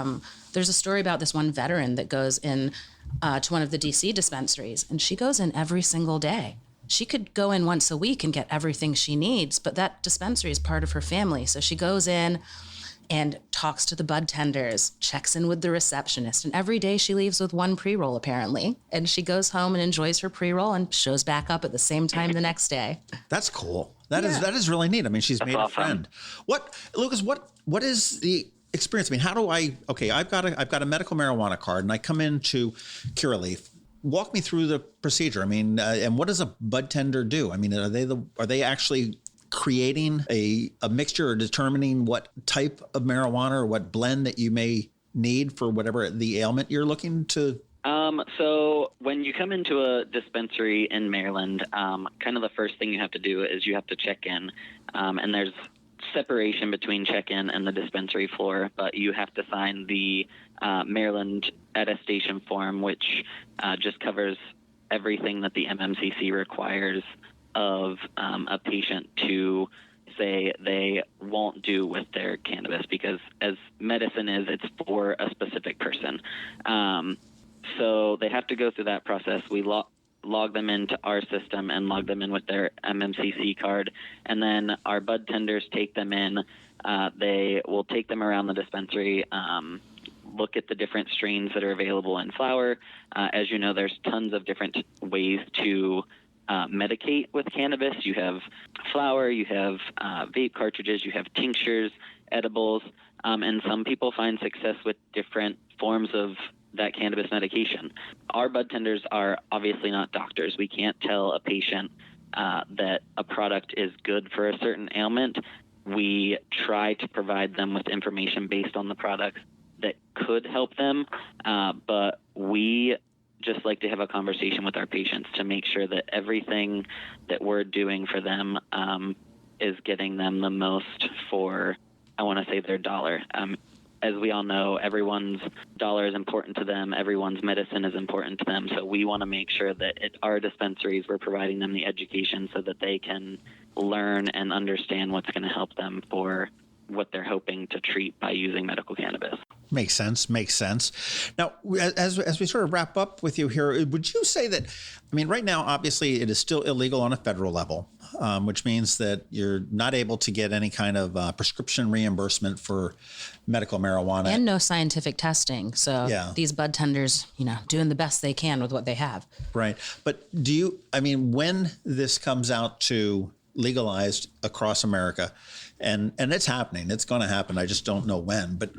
Speaker 2: There's a story about this one veteran that goes in to one of the DC dispensaries, and she goes in every single day. She could go in once a week and get everything she needs, but that dispensary is part of her family. So she goes in and talks to the bud tenders, checks in with the receptionist, and every day she leaves with one pre-roll, apparently. And she goes home and enjoys her pre-roll and shows back up at the same time the next day.
Speaker 1: That's cool. That is really neat. I mean, she's made a friend. Lucas, what is the experience? I mean, how do I've got a medical marijuana card, and I come into Curaleaf. Walk me through the procedure. I mean, and what does a bud tender do? I mean, are they actually creating a mixture or determining what type of marijuana or what blend that you may need for whatever the ailment you're looking to?
Speaker 3: So when you come into a dispensary in Maryland, kind of the first thing you have to do is you have to check in, and there's separation between check-in and the dispensary floor, but you have to sign the Maryland attestation form, which just covers everything that the MMCC requires of a patient to say they won't do with their cannabis, because as medicine is, it's for a specific person. So they have to go through that process. We log them into our system and log them in with their MMCC card, and then our bud tenders take them in. They will take them around the dispensary, look at the different strains that are available in flower. As you know, there's tons of different ways to medicate with cannabis. You have flower, you have vape cartridges, you have tinctures, edibles, and some people find success with different forms of that cannabis medication. Our bud tenders are obviously not doctors. We can't tell a patient that a product is good for a certain ailment. We try to provide them with information based on the products that could help them, but we just like to have a conversation with our patients to make sure that everything that we're doing for them is getting them the most for, I want to say, their dollar. as we all know, everyone's dollar is important to them. Everyone's medicine is important to them. So we want to make sure that at our dispensaries, we're providing them the education so that they can learn and understand what's going to help them for what they're hoping to treat by using medical cannabis.
Speaker 1: Makes sense. Now, as we sort of wrap up with you here, would you say that, I mean, right now, obviously, it is still illegal on a federal level, which means that you're not able to get any kind of prescription reimbursement for medical marijuana.
Speaker 2: And no scientific testing. So these bud tenders, doing the best they can with what they have.
Speaker 1: Right. But when this comes out to legalized across America, and it's happening, it's going to happen. I just don't know when, but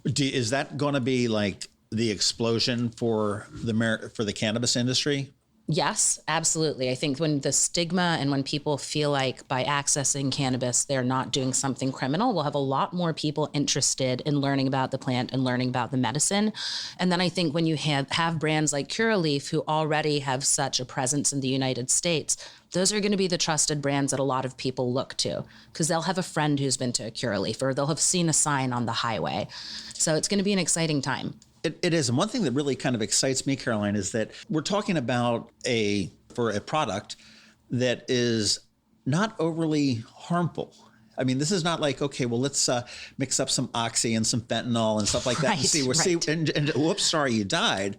Speaker 1: is that going to be like the explosion for the cannabis industry?
Speaker 2: Yes, absolutely. I think when the stigma and when people feel like by accessing cannabis, they're not doing something criminal, we'll have a lot more people interested in learning about the plant and learning about the medicine. And then I think when you have brands like Curaleaf, who already have such a presence in the United States, those are going to be the trusted brands that a lot of people look to because they'll have a friend who's been to a Curaleaf or they'll have seen a sign on the highway. So it's going to be an exciting time.
Speaker 1: It is. And one thing that really kind of excites me, Caroline, is that we're talking about a product that is not overly harmful. I mean, this is not like, okay, well, let's mix up some oxy and some fentanyl and stuff like that and whoops, sorry, you died.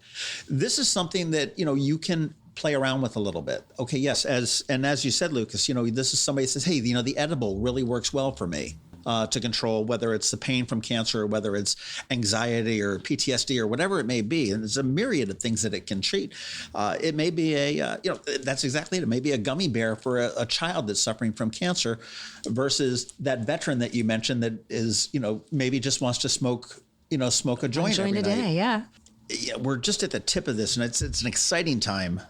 Speaker 1: This is something that, you can play around with a little bit. Okay, yes, as you said, Lucas, this is somebody says, hey, the edible really works well for me. To control whether it's the pain from cancer or whether it's anxiety or PTSD or whatever it may be. And there's a myriad of things that it can treat. It may be that's exactly it. It may be a gummy bear for a child that's suffering from cancer versus that veteran that you mentioned that is, maybe just wants to smoke a joint every
Speaker 2: a
Speaker 1: night.
Speaker 2: day, yeah.
Speaker 1: Yeah, we're just at the tip of this, and it's an exciting time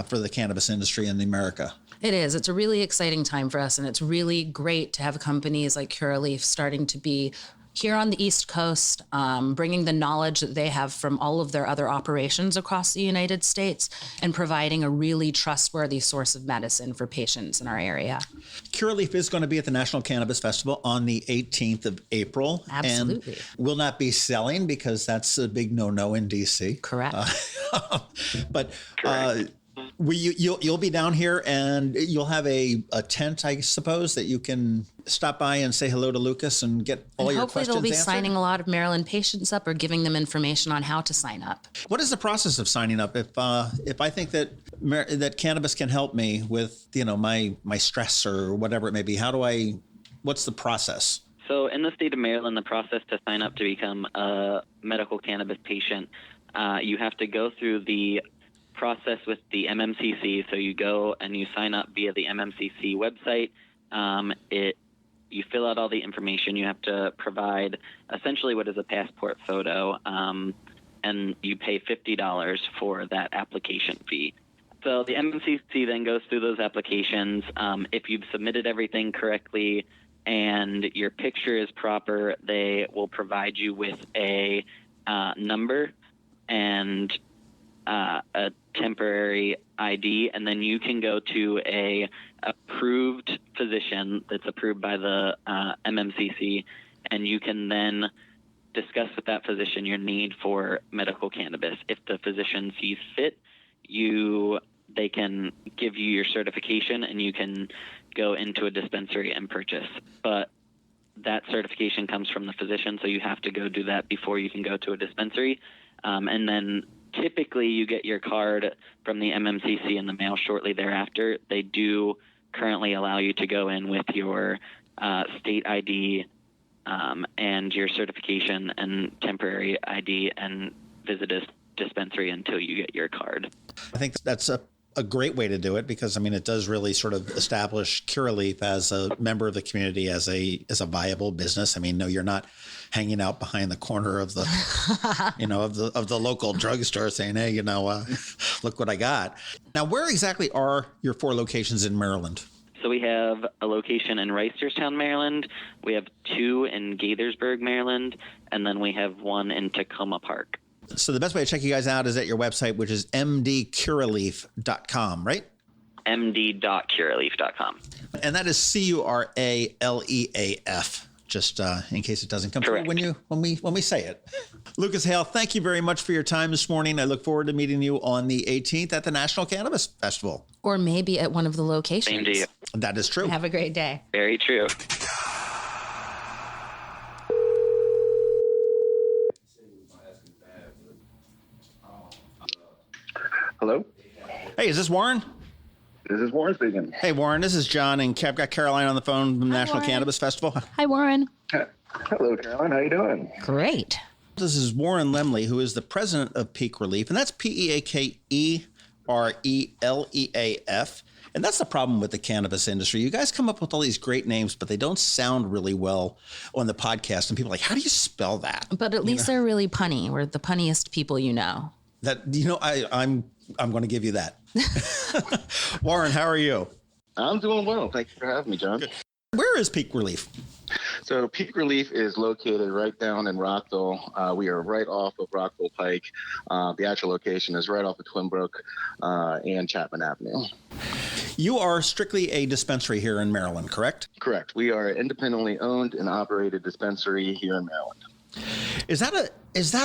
Speaker 1: for the cannabis industry in America.
Speaker 2: It is. It's a really exciting time for us, and it's really great to have companies like Curaleaf starting to be here on the East Coast, bringing the knowledge that they have from all of their other operations across the United States and providing a really trustworthy source of medicine for patients in our area.
Speaker 1: Curaleaf is going to be at the National Cannabis Festival on the 18th of April.
Speaker 2: Absolutely.
Speaker 1: And will not be selling because that's a big no-no in D.C.
Speaker 2: Correct.
Speaker 1: But you'll be down here and you'll have a tent, I suppose, that you can stop by and say hello to Lucas and get all your questions answered.
Speaker 2: Hopefully they'll be signing a lot of Maryland patients up or giving them information on how to sign up.
Speaker 1: What is the process of signing up? If I think that cannabis can help me with, my stress or whatever it may be, what's the process?
Speaker 3: So in the state of Maryland, the process to sign up to become a medical cannabis patient, you have to go through the process with the MMCC. So you go and you sign up via the MMCC website. You fill out all the information. You have to provide essentially what is a passport photo, and you pay $50 for that application fee. So the MMCC then goes through those applications. If you've submitted everything correctly and your picture is proper, they will provide you with a number and a temporary ID, and then you can go to a approved physician that's approved by the MMCC, and you can then discuss with that physician your need for medical cannabis. If the physician sees fit, they can give you your certification and you can go into a dispensary and purchase. But that certification comes from the physician, so you have to go do that before you can go to a dispensary. And then typically you get your card from the MMCC in the mail shortly thereafter. They do currently allow you to go in with your state ID and your certification and temporary ID and visit a dispensary until you get your card.
Speaker 1: I think that's a great way to do it because, it does really sort of establish Curaleaf as a member of the community, as a viable business. No, you're not hanging out behind the corner of the, of the local drugstore saying, hey, look what I got. Now, where exactly are your 4 locations in Maryland?
Speaker 3: So we have a location in Reisterstown, Maryland. We have 2 in Gaithersburg, Maryland. And then we have 1 in Tacoma Park.
Speaker 1: So the best way to check you guys out is at your website, which is mdcuraleaf.com, right?
Speaker 3: md.curaleaf.com.
Speaker 1: And that is Curaleaf. just in case it doesn't come
Speaker 3: Correct.
Speaker 1: through when we say it. Lucas Hale, thank you very much for your time this morning. I look forward to meeting you on the 18th at the National Cannabis Festival.
Speaker 2: Or maybe at one of the locations.
Speaker 3: Same to you.
Speaker 1: That is true.
Speaker 2: Have a great day.
Speaker 3: Very true.
Speaker 4: Hello,
Speaker 1: Hey, is this Warren?
Speaker 4: this is Warren speaking.
Speaker 1: Hey, Warren, this is John, and I've got Caroline on the phone from the National
Speaker 2: Warren.
Speaker 1: Cannabis Festival.
Speaker 2: Hi, Warren.
Speaker 4: Hello, Caroline. How you doing?
Speaker 2: Great.
Speaker 1: This is Warren Lemley, who is the president of Peake Relief, and that's PeakeReleaf. And that's the problem with the cannabis industry. You guys come up with all these great names, but they don't sound really well on the podcast. And people are like, how do you spell that?
Speaker 2: But at least they're really punny. We're the punniest people you know.
Speaker 1: I'm going to give you that. Warren, how are you?
Speaker 4: I'm doing well. Thank you for having me, John.
Speaker 1: Where is Peake Relief?
Speaker 4: So Peake Releaf is located right down in Rockville. We are right off of Rockville Pike. The actual location is right off of Twinbrook and Chapman Avenue.
Speaker 1: You are strictly a dispensary here in Maryland, correct?
Speaker 4: Correct. We are independently owned and operated dispensary here in Maryland.
Speaker 1: Is that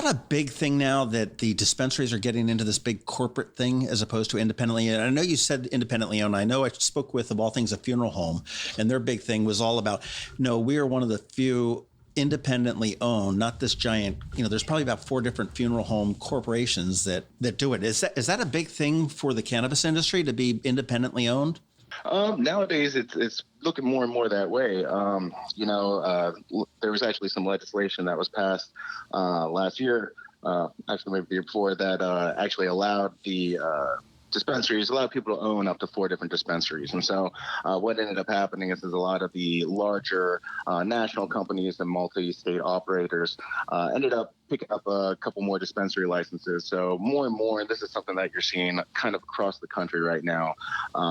Speaker 1: a big thing now that the dispensaries are getting into this big corporate thing as opposed to independently? And I know you said independently owned. I know I spoke with, of all things, a funeral home, and their big thing was all about, no, we are one of the few independently owned, not this giant, there's probably about 4 different funeral home corporations that do it. Is that a big thing for the cannabis industry to be independently owned?
Speaker 4: Nowadays, it's looking more and more that way. There was actually some legislation that was passed last year, actually maybe the year before, that actually allowed the dispensaries, a lot of people to own up to 4 different dispensaries. And so what ended up happening is a lot of the larger national companies and multi-state operators ended up picking up a couple more dispensary licenses. So more and more, and this is something that you're seeing kind of across the country right now,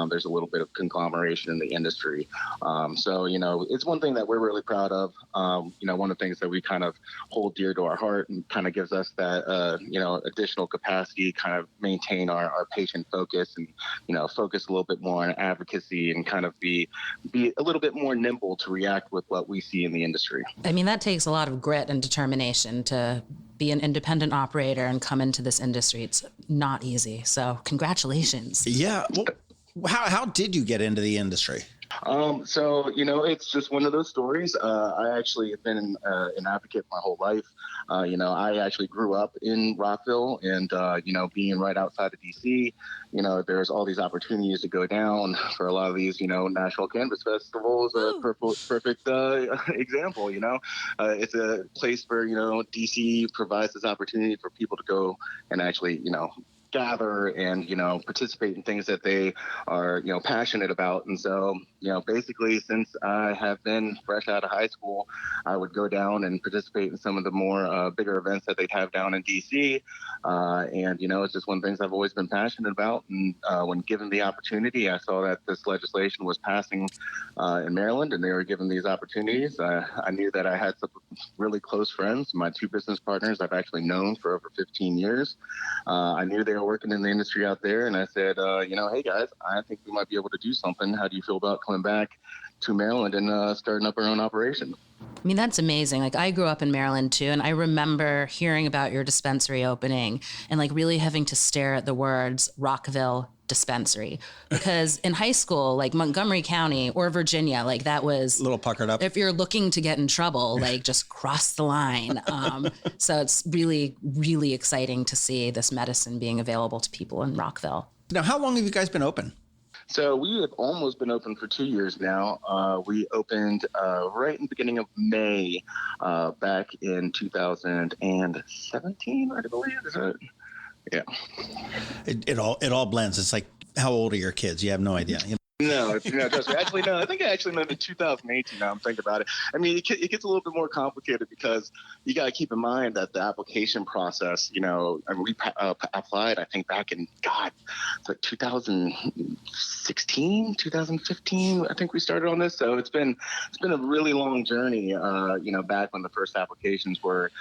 Speaker 4: there's a little bit of conglomeration in the industry. It's one thing that we're really proud of. One of the things that we kind of hold dear to our heart and kind of gives us that, additional capacity, kind of maintain our patient focus and, focus a little bit more on advocacy and kind of be a little bit more nimble to react with what we see in the industry.
Speaker 2: I mean, that takes a lot of grit and determination to be an independent operator and come into this industry. It's not easy. So congratulations.
Speaker 1: Yeah. Well, how did you get into the industry?
Speaker 4: It's just one of those stories. I actually have been an advocate my whole life. I actually grew up in Rockville and, being right outside of DC, there's all these opportunities to go down for a lot of these, National Cannabis Festivals, perfect example, it's a place where, DC provides this opportunity for people to go and actually, gather and, participate in things that they are, passionate about. And so, basically since I have been fresh out of high school, I would go down and participate in some of the more bigger events that they'd have down in DC. It's just one of the things I've always been passionate about. And when given the opportunity, I saw that this legislation was passing in Maryland and they were given these opportunities. I knew that I had some really close friends. My 2 business partners I've actually known for over 15 years. I knew they were working in the industry out there. And I said, hey guys, I think we might be able to do something. How do you feel about coming back to Maryland and starting up our own operation?
Speaker 2: I mean, that's amazing. Like, I grew up in Maryland too, and I remember hearing about your dispensary opening and really having to stare at the words Rockville dispensary, because in high school, like Montgomery County or Virginia, that was
Speaker 1: A little puckered up.
Speaker 2: If you're looking to get in trouble, just cross the line. So it's really, really exciting to see this medicine being available to people in Rockville.
Speaker 1: Now, how long have you guys been open?
Speaker 4: So we have almost been open for 2 years now. We opened right in the beginning of May back in 2017, I believe. Is it? Yeah.
Speaker 1: It all blends. It's like, how old are your kids? You have no idea.
Speaker 4: No, trust me. Actually, no. I think I actually moved in 2018. Now I'm thinking about it. I mean, it gets a little bit more complicated because you got to keep in mind that the application process, we applied, I think, back in, it's like 2016, 2015. I think we started on this. So it's been a really long journey, back when the first applications were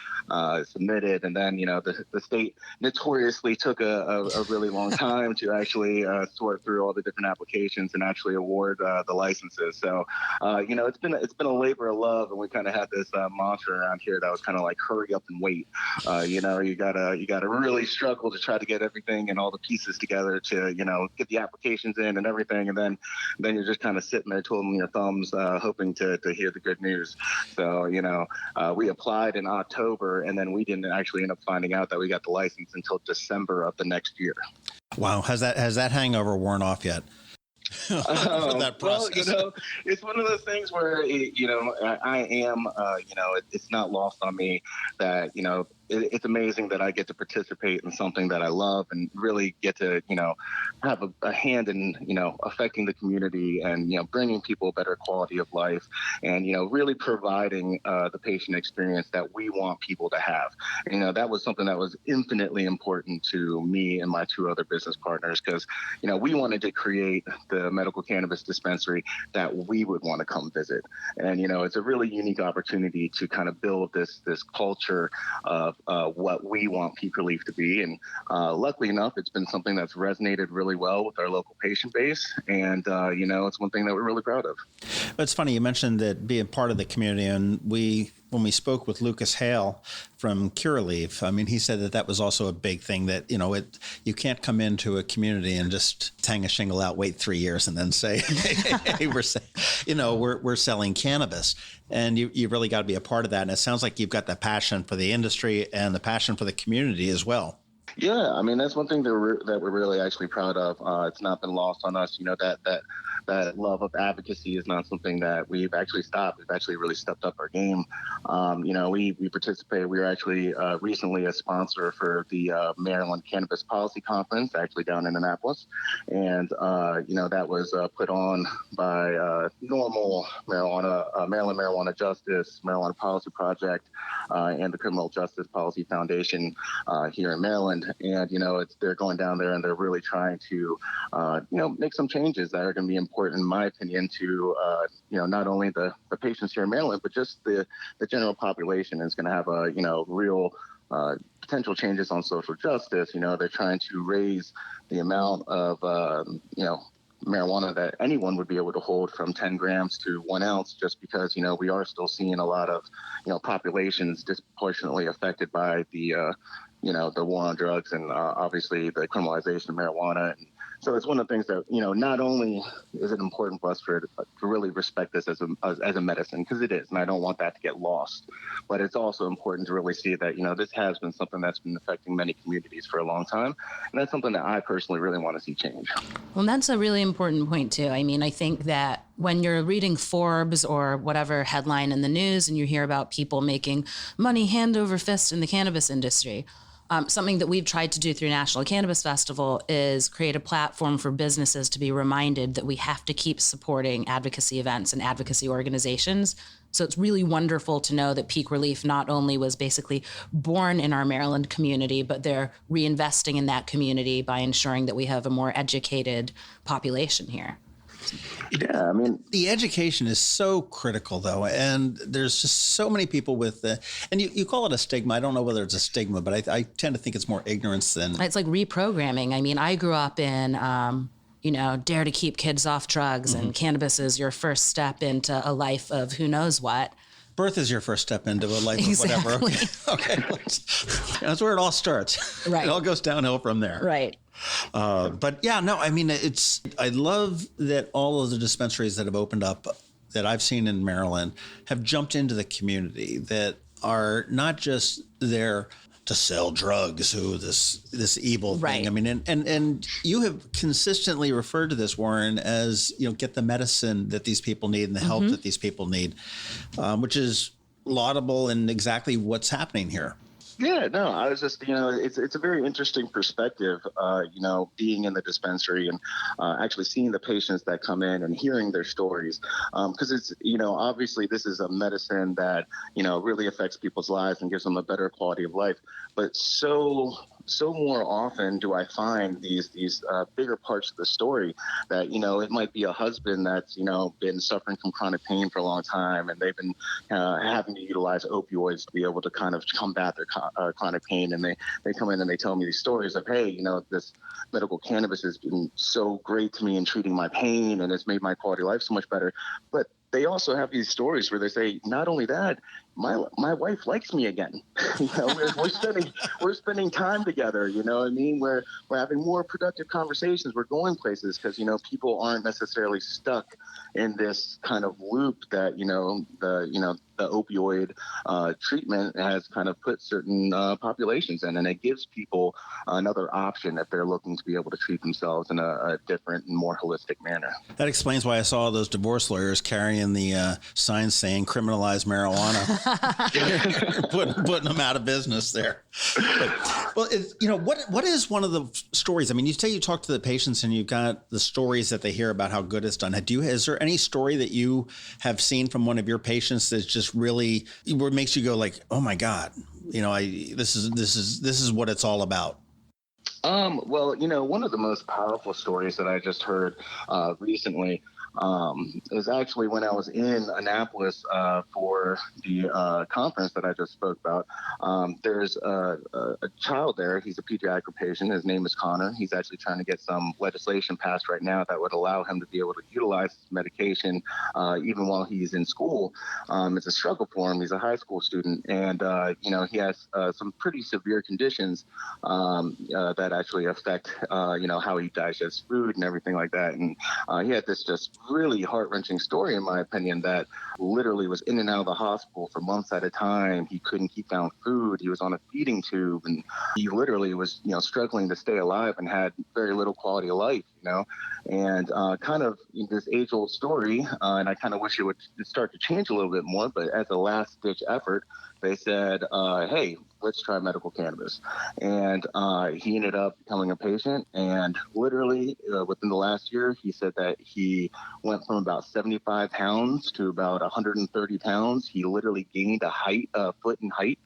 Speaker 4: submitted. And then, the state notoriously took a really long time to actually sort through all the different applications and actually award the licenses. So, it's been a labor of love, and we kind of had this mantra around here that was kind of like hurry up and wait. You gotta really struggle to try to get everything and all the pieces together to get the applications in and everything, and then you're just kind of sitting there twiddling your thumbs, hoping to hear the good news. So we applied in October, and then we didn't actually end up finding out that we got the license until December of the next year.
Speaker 1: Wow, has that hangover worn off yet? That process.
Speaker 4: Well, it's one of those things where I am it's not lost on me that it's amazing that I get to participate in something that I love and really get to have a hand in affecting the community and bringing people a better quality of life and really providing the patient experience that we want people to have. That was something that was infinitely important to me and my two other business partners, because we wanted to create the medical cannabis dispensary that we would want to come visit. And it's a really unique opportunity to kind of build this culture of what we want Peake Releaf to be. And luckily enough, it's been something that's resonated really well with our local patient base. And, it's one thing that we're really proud of.
Speaker 1: It's funny, you mentioned that being part of the community, and when we spoke with Lucas Hale from Curaleaf, I mean, he said that was also a big thing, that, you can't come into a community and just hang a shingle out, wait 3 years, and then say, hey, we're selling cannabis. And you really got to be a part of that. And it sounds like you've got the passion for the industry and the passion for the community as well.
Speaker 4: Yeah, I mean, that's one thing that we're really actually proud of. It's not been lost on us, that love of advocacy is not something that we've actually stopped. We've actually really stepped up our game. We participated. We were actually recently a sponsor for the Maryland Cannabis Policy Conference, actually down in Annapolis. And, that was put on by Normal Marijuana, Maryland Marijuana Justice, Marijuana Policy Project, and the Criminal Justice Policy Foundation here in Maryland. And, they're going down there and they're really trying to, make some changes that are going to be important, in my opinion, to, not only the patients here in Maryland, but just the general population is going to have a, real potential changes on social justice. They're trying to raise the amount of, marijuana that anyone would be able to hold from 10 grams to 1 ounce, just because, we are still seeing a lot of, populations disproportionately affected by the war on drugs and obviously the criminalization of marijuana. And so it's one of the things that, not only is it important for us to really respect this as a medicine, because it is, and I don't want that to get lost, but it's also important to really see that, this has been something that's been affecting many communities for a long time. And that's something that I personally really want to see change.
Speaker 2: Well, that's a really important point too. I mean, I think that when you're reading Forbes or whatever headline in the news and you hear about people making money hand over fist in the cannabis industry, something that we've tried to do through National Cannabis Festival is create a platform for businesses to be reminded that we have to keep supporting advocacy events and advocacy organizations. So it's really wonderful to know that Peake Releaf not only was basically born in our Maryland community, but they're reinvesting in that community by ensuring that we have a more educated population here.
Speaker 1: Yeah, I mean, the education is so critical, though, and there's just so many people with and you call it a stigma. I don't know whether it's a stigma, but I tend to think it's more ignorance than.
Speaker 2: It's like reprogramming. I mean, I grew up in, dare to keep kids off drugs, and cannabis is your first step into a life of who knows what.
Speaker 1: Birth is your first step into a life of whatever. Okay. That's where it all starts.
Speaker 2: Right.
Speaker 1: It all goes downhill from there.
Speaker 2: Right.
Speaker 1: But yeah, no, I mean, I love that all of the dispensaries that have opened up that I've seen in Maryland have jumped into the community, that are not just there to sell drugs, this evil
Speaker 2: right.
Speaker 1: thing. I mean, and you have consistently referred to this, Warren, as, get the medicine that these people need and the help that these people need, which is laudable and exactly what's happening here.
Speaker 4: Yeah, no, I was just, it's a very interesting perspective, being in the dispensary and actually seeing the patients that come in and hearing their stories. Because it's, obviously this is a medicine that, really affects people's lives and gives them a better quality of life. But so so more often do I find these bigger parts of the story that, it might be a husband that's, been suffering from chronic pain for a long time, and they've been having to utilize opioids to be able to kind of combat their chronic pain. And they come in and they tell me these stories of, hey, this medical cannabis has been so great to me in treating my pain, and it's made my quality of life so much better. But they also have these stories where they say, not only that, my wife likes me again. we're spending time together. You know what I mean? We're having more productive conversations. We're going places because people aren't necessarily stuck in this kind of loop that the opioid treatment has kind of put certain populations in, and it gives people another option if they're looking to be able to treat themselves in a different and more holistic manner.
Speaker 1: That explains why I saw those divorce lawyers carrying the signs saying criminalize marijuana, putting them out of business there. But, what is one of the stories? I mean, you say you talk to the patients and you've got the stories that they hear about how good it's done. Is there any story that you have seen from one of your patients that's just really, where it makes you go like, oh my God, this is what it's all about?
Speaker 4: Well, one of the most powerful stories that I just heard recently is actually when I was in Annapolis for the conference that I just spoke about. There's a child there. He's a pediatric patient. His name is Connor. He's actually trying to get some legislation passed right now that would allow him to be able to utilize his medication even while he's in school. It's a struggle for him. He's a high school student, and he has some pretty severe conditions that actually affect how he digests food and everything like that. And he had this just really heart-wrenching story, in my opinion, that literally was in and out of the hospital for months at a time. He couldn't keep down food. He was on a feeding tube, and he literally was, struggling to stay alive and had very little quality of life, and kind of this age-old story. And I kind of wish it would start to change a little bit more, but as a last-ditch effort, they said, hey, let's try medical cannabis. And he ended up becoming a patient. And literally within the last year, he said that he went from about 75 pounds to about 130 pounds. He literally gained a foot in height.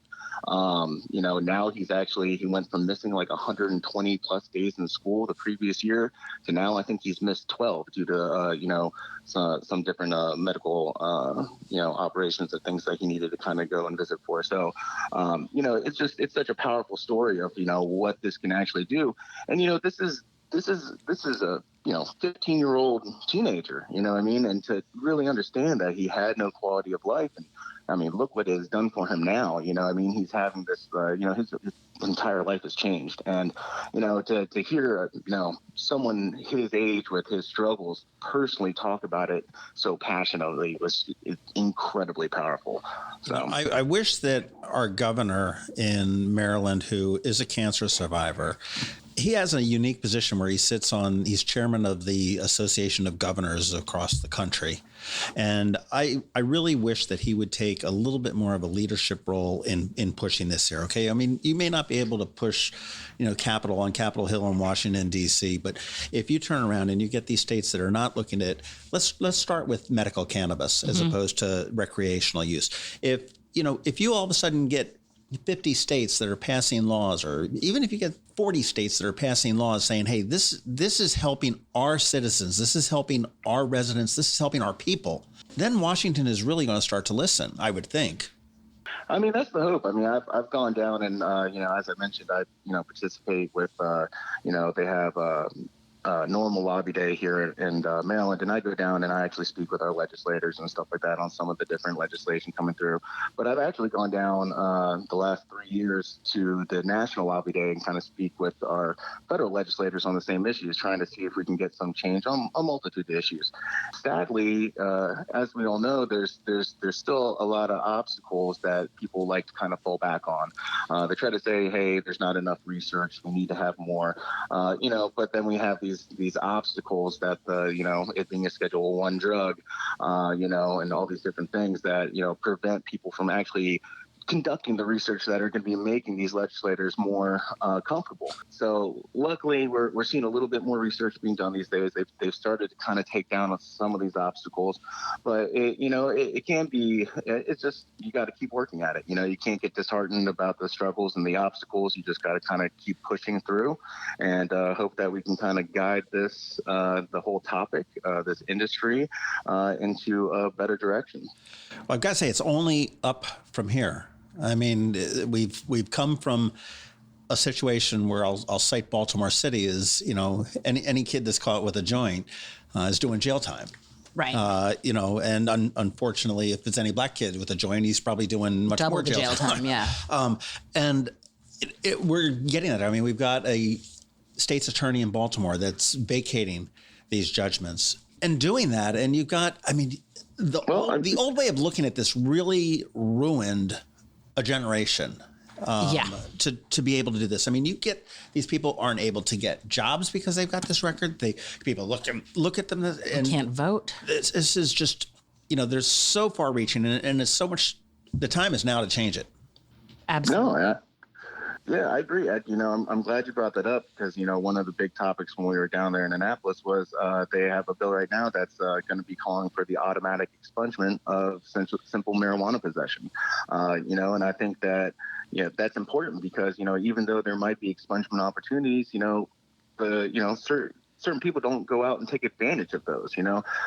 Speaker 4: Now he went from missing like 120 plus days in school the previous year to now I think he's missed 12 due to, some different medical, operations and things that he needed to kind of go and visit for. So, it's such a powerful story of, what this can actually do. And, this is a 15-year-old teenager, and to really understand that he had no quality of life. And I mean, look what it has done for him now. He's having this, his entire life has changed. And, to hear, someone his age with his struggles personally talk about it so passionately was incredibly powerful. So
Speaker 1: I wish that our governor in Maryland, who is a cancer survivor, he has a unique position where he's chairman of the Association of Governors across the country. And I really wish that he would take a little bit more of a leadership role in pushing this here. Okay. I mean, you may not be able to push, Capitol on Capitol Hill in Washington, D.C., but if you turn around and you get these states that are not looking at, let's start with medical cannabis as opposed to recreational use. If you all of a sudden get 50 states that are passing laws, or even if you get 40 states that are passing laws saying, hey, this is helping our citizens, this is helping our residents, this is helping our people, then Washington is really going to start to listen, I would think.
Speaker 4: I mean, that's the hope. I mean, I've gone down and, as I mentioned, I, participate with, they have normal lobby day here in Maryland, and I go down and I actually speak with our legislators and stuff like that on some of the different legislation coming through. But I've actually gone down the last 3 years to the national lobby day and kind of speak with our federal legislators on the same issues, trying to see if we can get some change on a multitude of issues. Sadly, as we all know, there's still a lot of obstacles that people like to kind of fall back on. They try to say, hey, there's not enough research, we need to have more, but then we have these obstacles that it being a Schedule I drug, and all these different things that prevent people from actually conducting the research that are going to be making these legislators more comfortable. So luckily, we're seeing a little bit more research being done these days. They've started to kind of take down some of these obstacles, but it can be. It's just you got to keep working at it. You can't get disheartened about the struggles and the obstacles. You just got to kind of keep pushing through, and hope that we can kind of guide this the whole topic, this industry, into a better direction.
Speaker 1: Well, I've got to say, it's only up from here. I mean, we've come from a situation where I'll cite Baltimore City as, any kid that's caught with a joint is doing jail time.
Speaker 2: Right.
Speaker 1: And unfortunately, if it's any black kid with a joint, he's probably doing much
Speaker 2: Double
Speaker 1: more
Speaker 2: the jail time. Yeah.
Speaker 1: And we're getting it. I mean, we've got a state's attorney in Baltimore that's vacating these judgments and doing that. And you've got, I mean, the old way of looking at this really ruined a generation. To be able to do this. I mean, you get these people aren't able to get jobs because they've got this record. People look at them and
Speaker 2: can't vote.
Speaker 1: This is just, they're so far reaching and it's so much. The time is now to change it.
Speaker 2: Absolutely.
Speaker 4: No, yeah, I agree, Ed. I'm glad you brought that up because, one of the big topics when we were down there in Annapolis was they have a bill right now that's going to be calling for the automatic expungement of simple marijuana possession. And I think that, that's important because, even though there might be expungement opportunities, certain people don't go out and take advantage of those,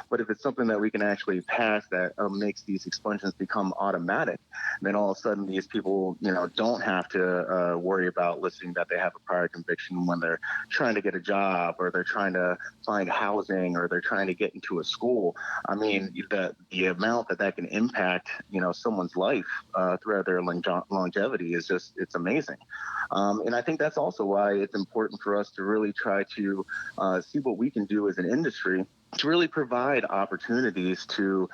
Speaker 4: but if it's something that we can actually pass that makes these expungements become automatic, then all of a sudden these people, don't have to worry about listing that they have a prior conviction when they're trying to get a job or they're trying to find housing or they're trying to get into a school. I mean, the amount that can impact, someone's life throughout their longevity is just, it's amazing. And I think that's also why it's important for us to really try to see what we can do as an industry to really provide opportunities to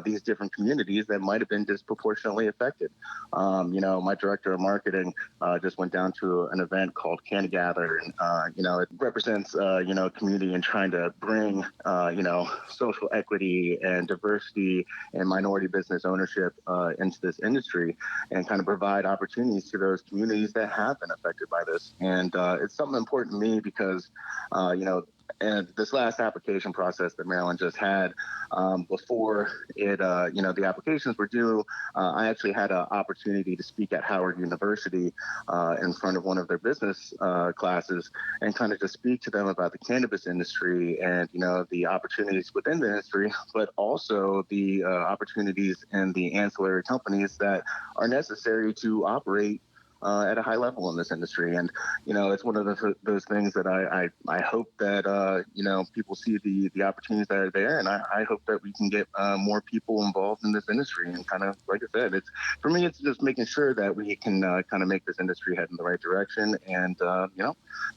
Speaker 4: these different communities that might have been disproportionately affected. My director of marketing just went down to an event called Candy Gather, and it represents community and trying to bring social equity and diversity and minority business ownership into this industry and kind of provide opportunities to those communities that have been affected by this. And it's something important to me because and this last application process that Maryland just had, before it, the applications were due, I actually had an opportunity to speak at Howard University in front of one of their business classes and kind of just speak to them about the cannabis industry and, the opportunities within the industry, but also the opportunities in the ancillary companies that are necessary to operate at a high level in this industry. And, it's one of those things that I hope that, people see the opportunities that are there. And I hope that we can get more people involved in this industry. And kind of, like I said, for me, it's just making sure that we can kind of make this industry head in the right direction. And,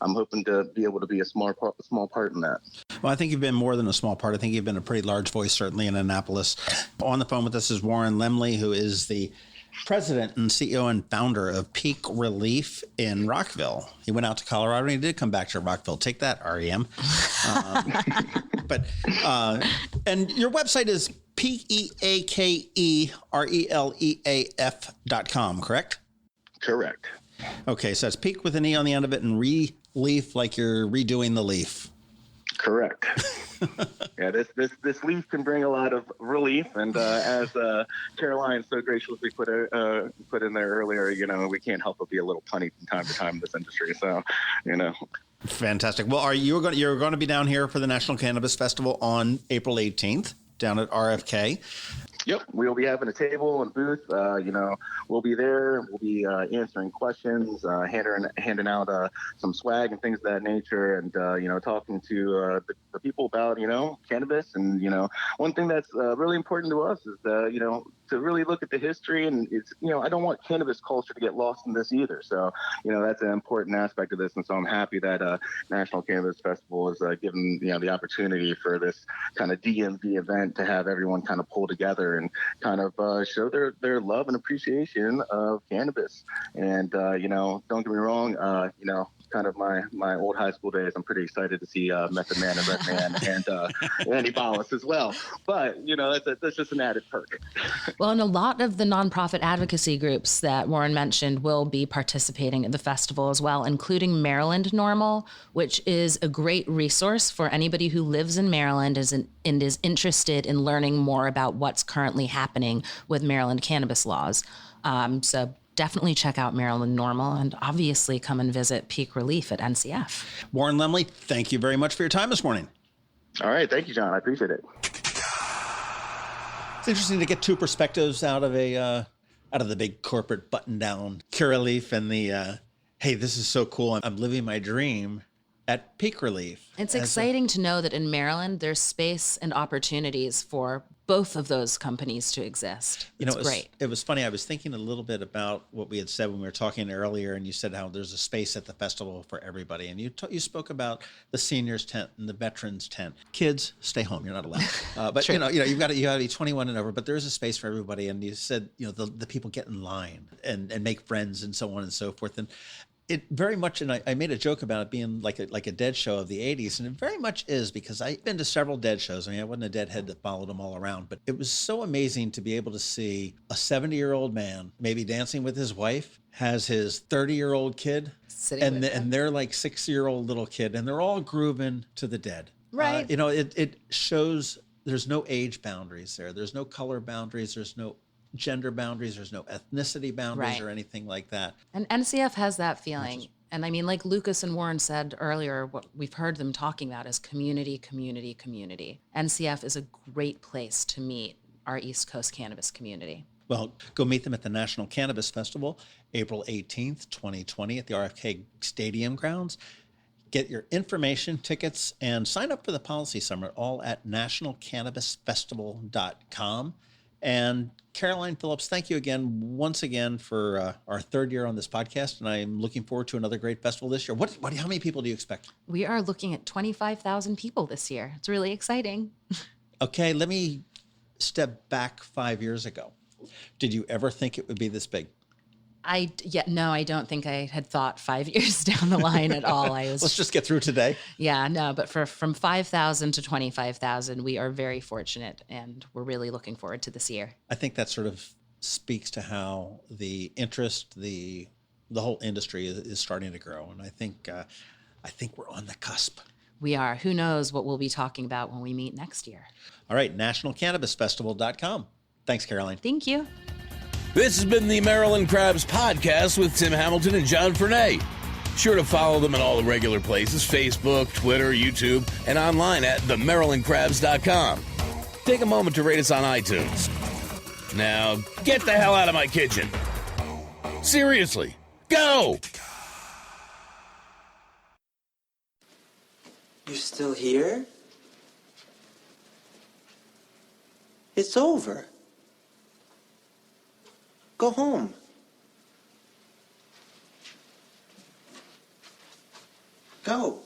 Speaker 4: I'm hoping to be able to be a small part in that.
Speaker 1: Well, I think you've been more than a small part. I think you've been a pretty large voice, certainly in Annapolis. On the phone with us is Warren Lemley, who is the president and CEO and founder of Peake Releaf in Rockville. He went out to Colorado and he did come back to Rockville. Take that, REM. And your website is PeakeReleaf.com, correct?
Speaker 4: Correct.
Speaker 1: Okay, so it's Peake with an E on the end of it and Releaf like you're redoing the leaf.
Speaker 4: Correct. Yeah, this leaf can bring a lot of relief, and as Caroline so graciously put in there earlier, we can't help but be a little punny from time to time in this industry. So,
Speaker 1: Fantastic. Well, you're going to be down here for the National Cannabis Festival on April 18th down at RFK.
Speaker 4: Yep, we'll be having a table and booth. We'll be there. We'll be answering questions, handing out some swag and things of that nature, and talking to the people about cannabis. And one thing that's really important to us is to really look at the history. And it's I don't want cannabis culture to get lost in this either. So that's an important aspect of this. And so I'm happy that National Cannabis Festival is given the opportunity for this kind of DMV event to have everyone kind of pull together and kind of show their love and appreciation of cannabis. And don't get me wrong, kind of my old high school days. I'm pretty excited to see Method Man and Redman and Andy Ballas as well. But, that's just an added perk.
Speaker 2: Well, and a lot of the nonprofit advocacy groups that Warren mentioned will be participating at the festival as well, including Maryland Normal, which is a great resource for anybody who lives in Maryland and is interested in learning more about what's currently happening with Maryland cannabis laws. So definitely check out Maryland Normal and obviously come and visit Peake Releaf at NCF.
Speaker 1: Warren Lemley, thank you very much for your time this morning.
Speaker 4: All right. Thank you, John. I appreciate it.
Speaker 1: It's interesting to get two perspectives out of the big corporate button-down Curaleaf and the, hey, this is so cool. I'm living my dream at Peake Releaf.
Speaker 2: It's exciting to know that in Maryland, there's space and opportunities for both of those companies to exist. It's great.
Speaker 1: It was funny. I was thinking a little bit about what we had said when we were talking earlier, and you said how there's a space at the festival for everybody. And you spoke about the seniors tent and the veterans tent. Kids, stay home. You're not allowed. But you've got to be 21 and over. But there is a space for everybody. And you said the people get in line and make friends and so on and so forth. And it very much, and I made a joke about it being like a Dead show of the 80s, and it very much is, because I've been to several Dead shows. I mean, I wasn't a Deadhead that followed them all around, but it was so amazing to be able to see a 70-year-old man maybe dancing with his wife, has his 30-year-old kid, and they're like 6-year-old little kid, and they're all grooving to the Dead.
Speaker 2: Right.
Speaker 1: It shows there's no age boundaries there. There's no color boundaries. There's no gender boundaries, there's no ethnicity boundaries or anything like that.
Speaker 2: And NCF has that feeling. And I mean, like Lucas and Warren said earlier, what we've heard them talking about is community, community, community. NCF is a great place to meet our East Coast cannabis community.
Speaker 1: Well, go meet them at the National Cannabis Festival, April 18th, 2020 at the RFK Stadium grounds. Get your information, tickets, and sign up for the Policy Summit all at nationalcannabisfestival.com. And Caroline Phillips, thank you once again for our third year on this podcast, and I'm looking forward to another great festival this year. How many people do you expect?
Speaker 2: We are looking at 25,000 people this year. It's really exciting.
Speaker 1: Okay, let me step back 5 years ago. Did you ever think it would be this big?
Speaker 2: No, I don't think I had thought 5 years down the line at all.
Speaker 1: Let's just get through today.
Speaker 2: Yeah, no, but from 5,000 to 25,000, we are very fortunate, and we're really looking forward to this year.
Speaker 1: I think that sort of speaks to how the interest, the whole industry is starting to grow, and I think we're on the cusp.
Speaker 2: We are. Who knows what we'll be talking about when we meet next year?
Speaker 1: All right, nationalcannabisfestival.com. Thanks, Caroline.
Speaker 2: Thank you.
Speaker 5: This has been the Maryland Crabs Podcast with Tim Hamilton and John Fernay. Sure to follow them in all the regular places, Facebook, Twitter, YouTube, and online at themarylandcrabs.com. Take a moment to rate us on iTunes. Now, get the hell out of my kitchen. Seriously, go!
Speaker 6: You're still here? It's over. Go home. Go.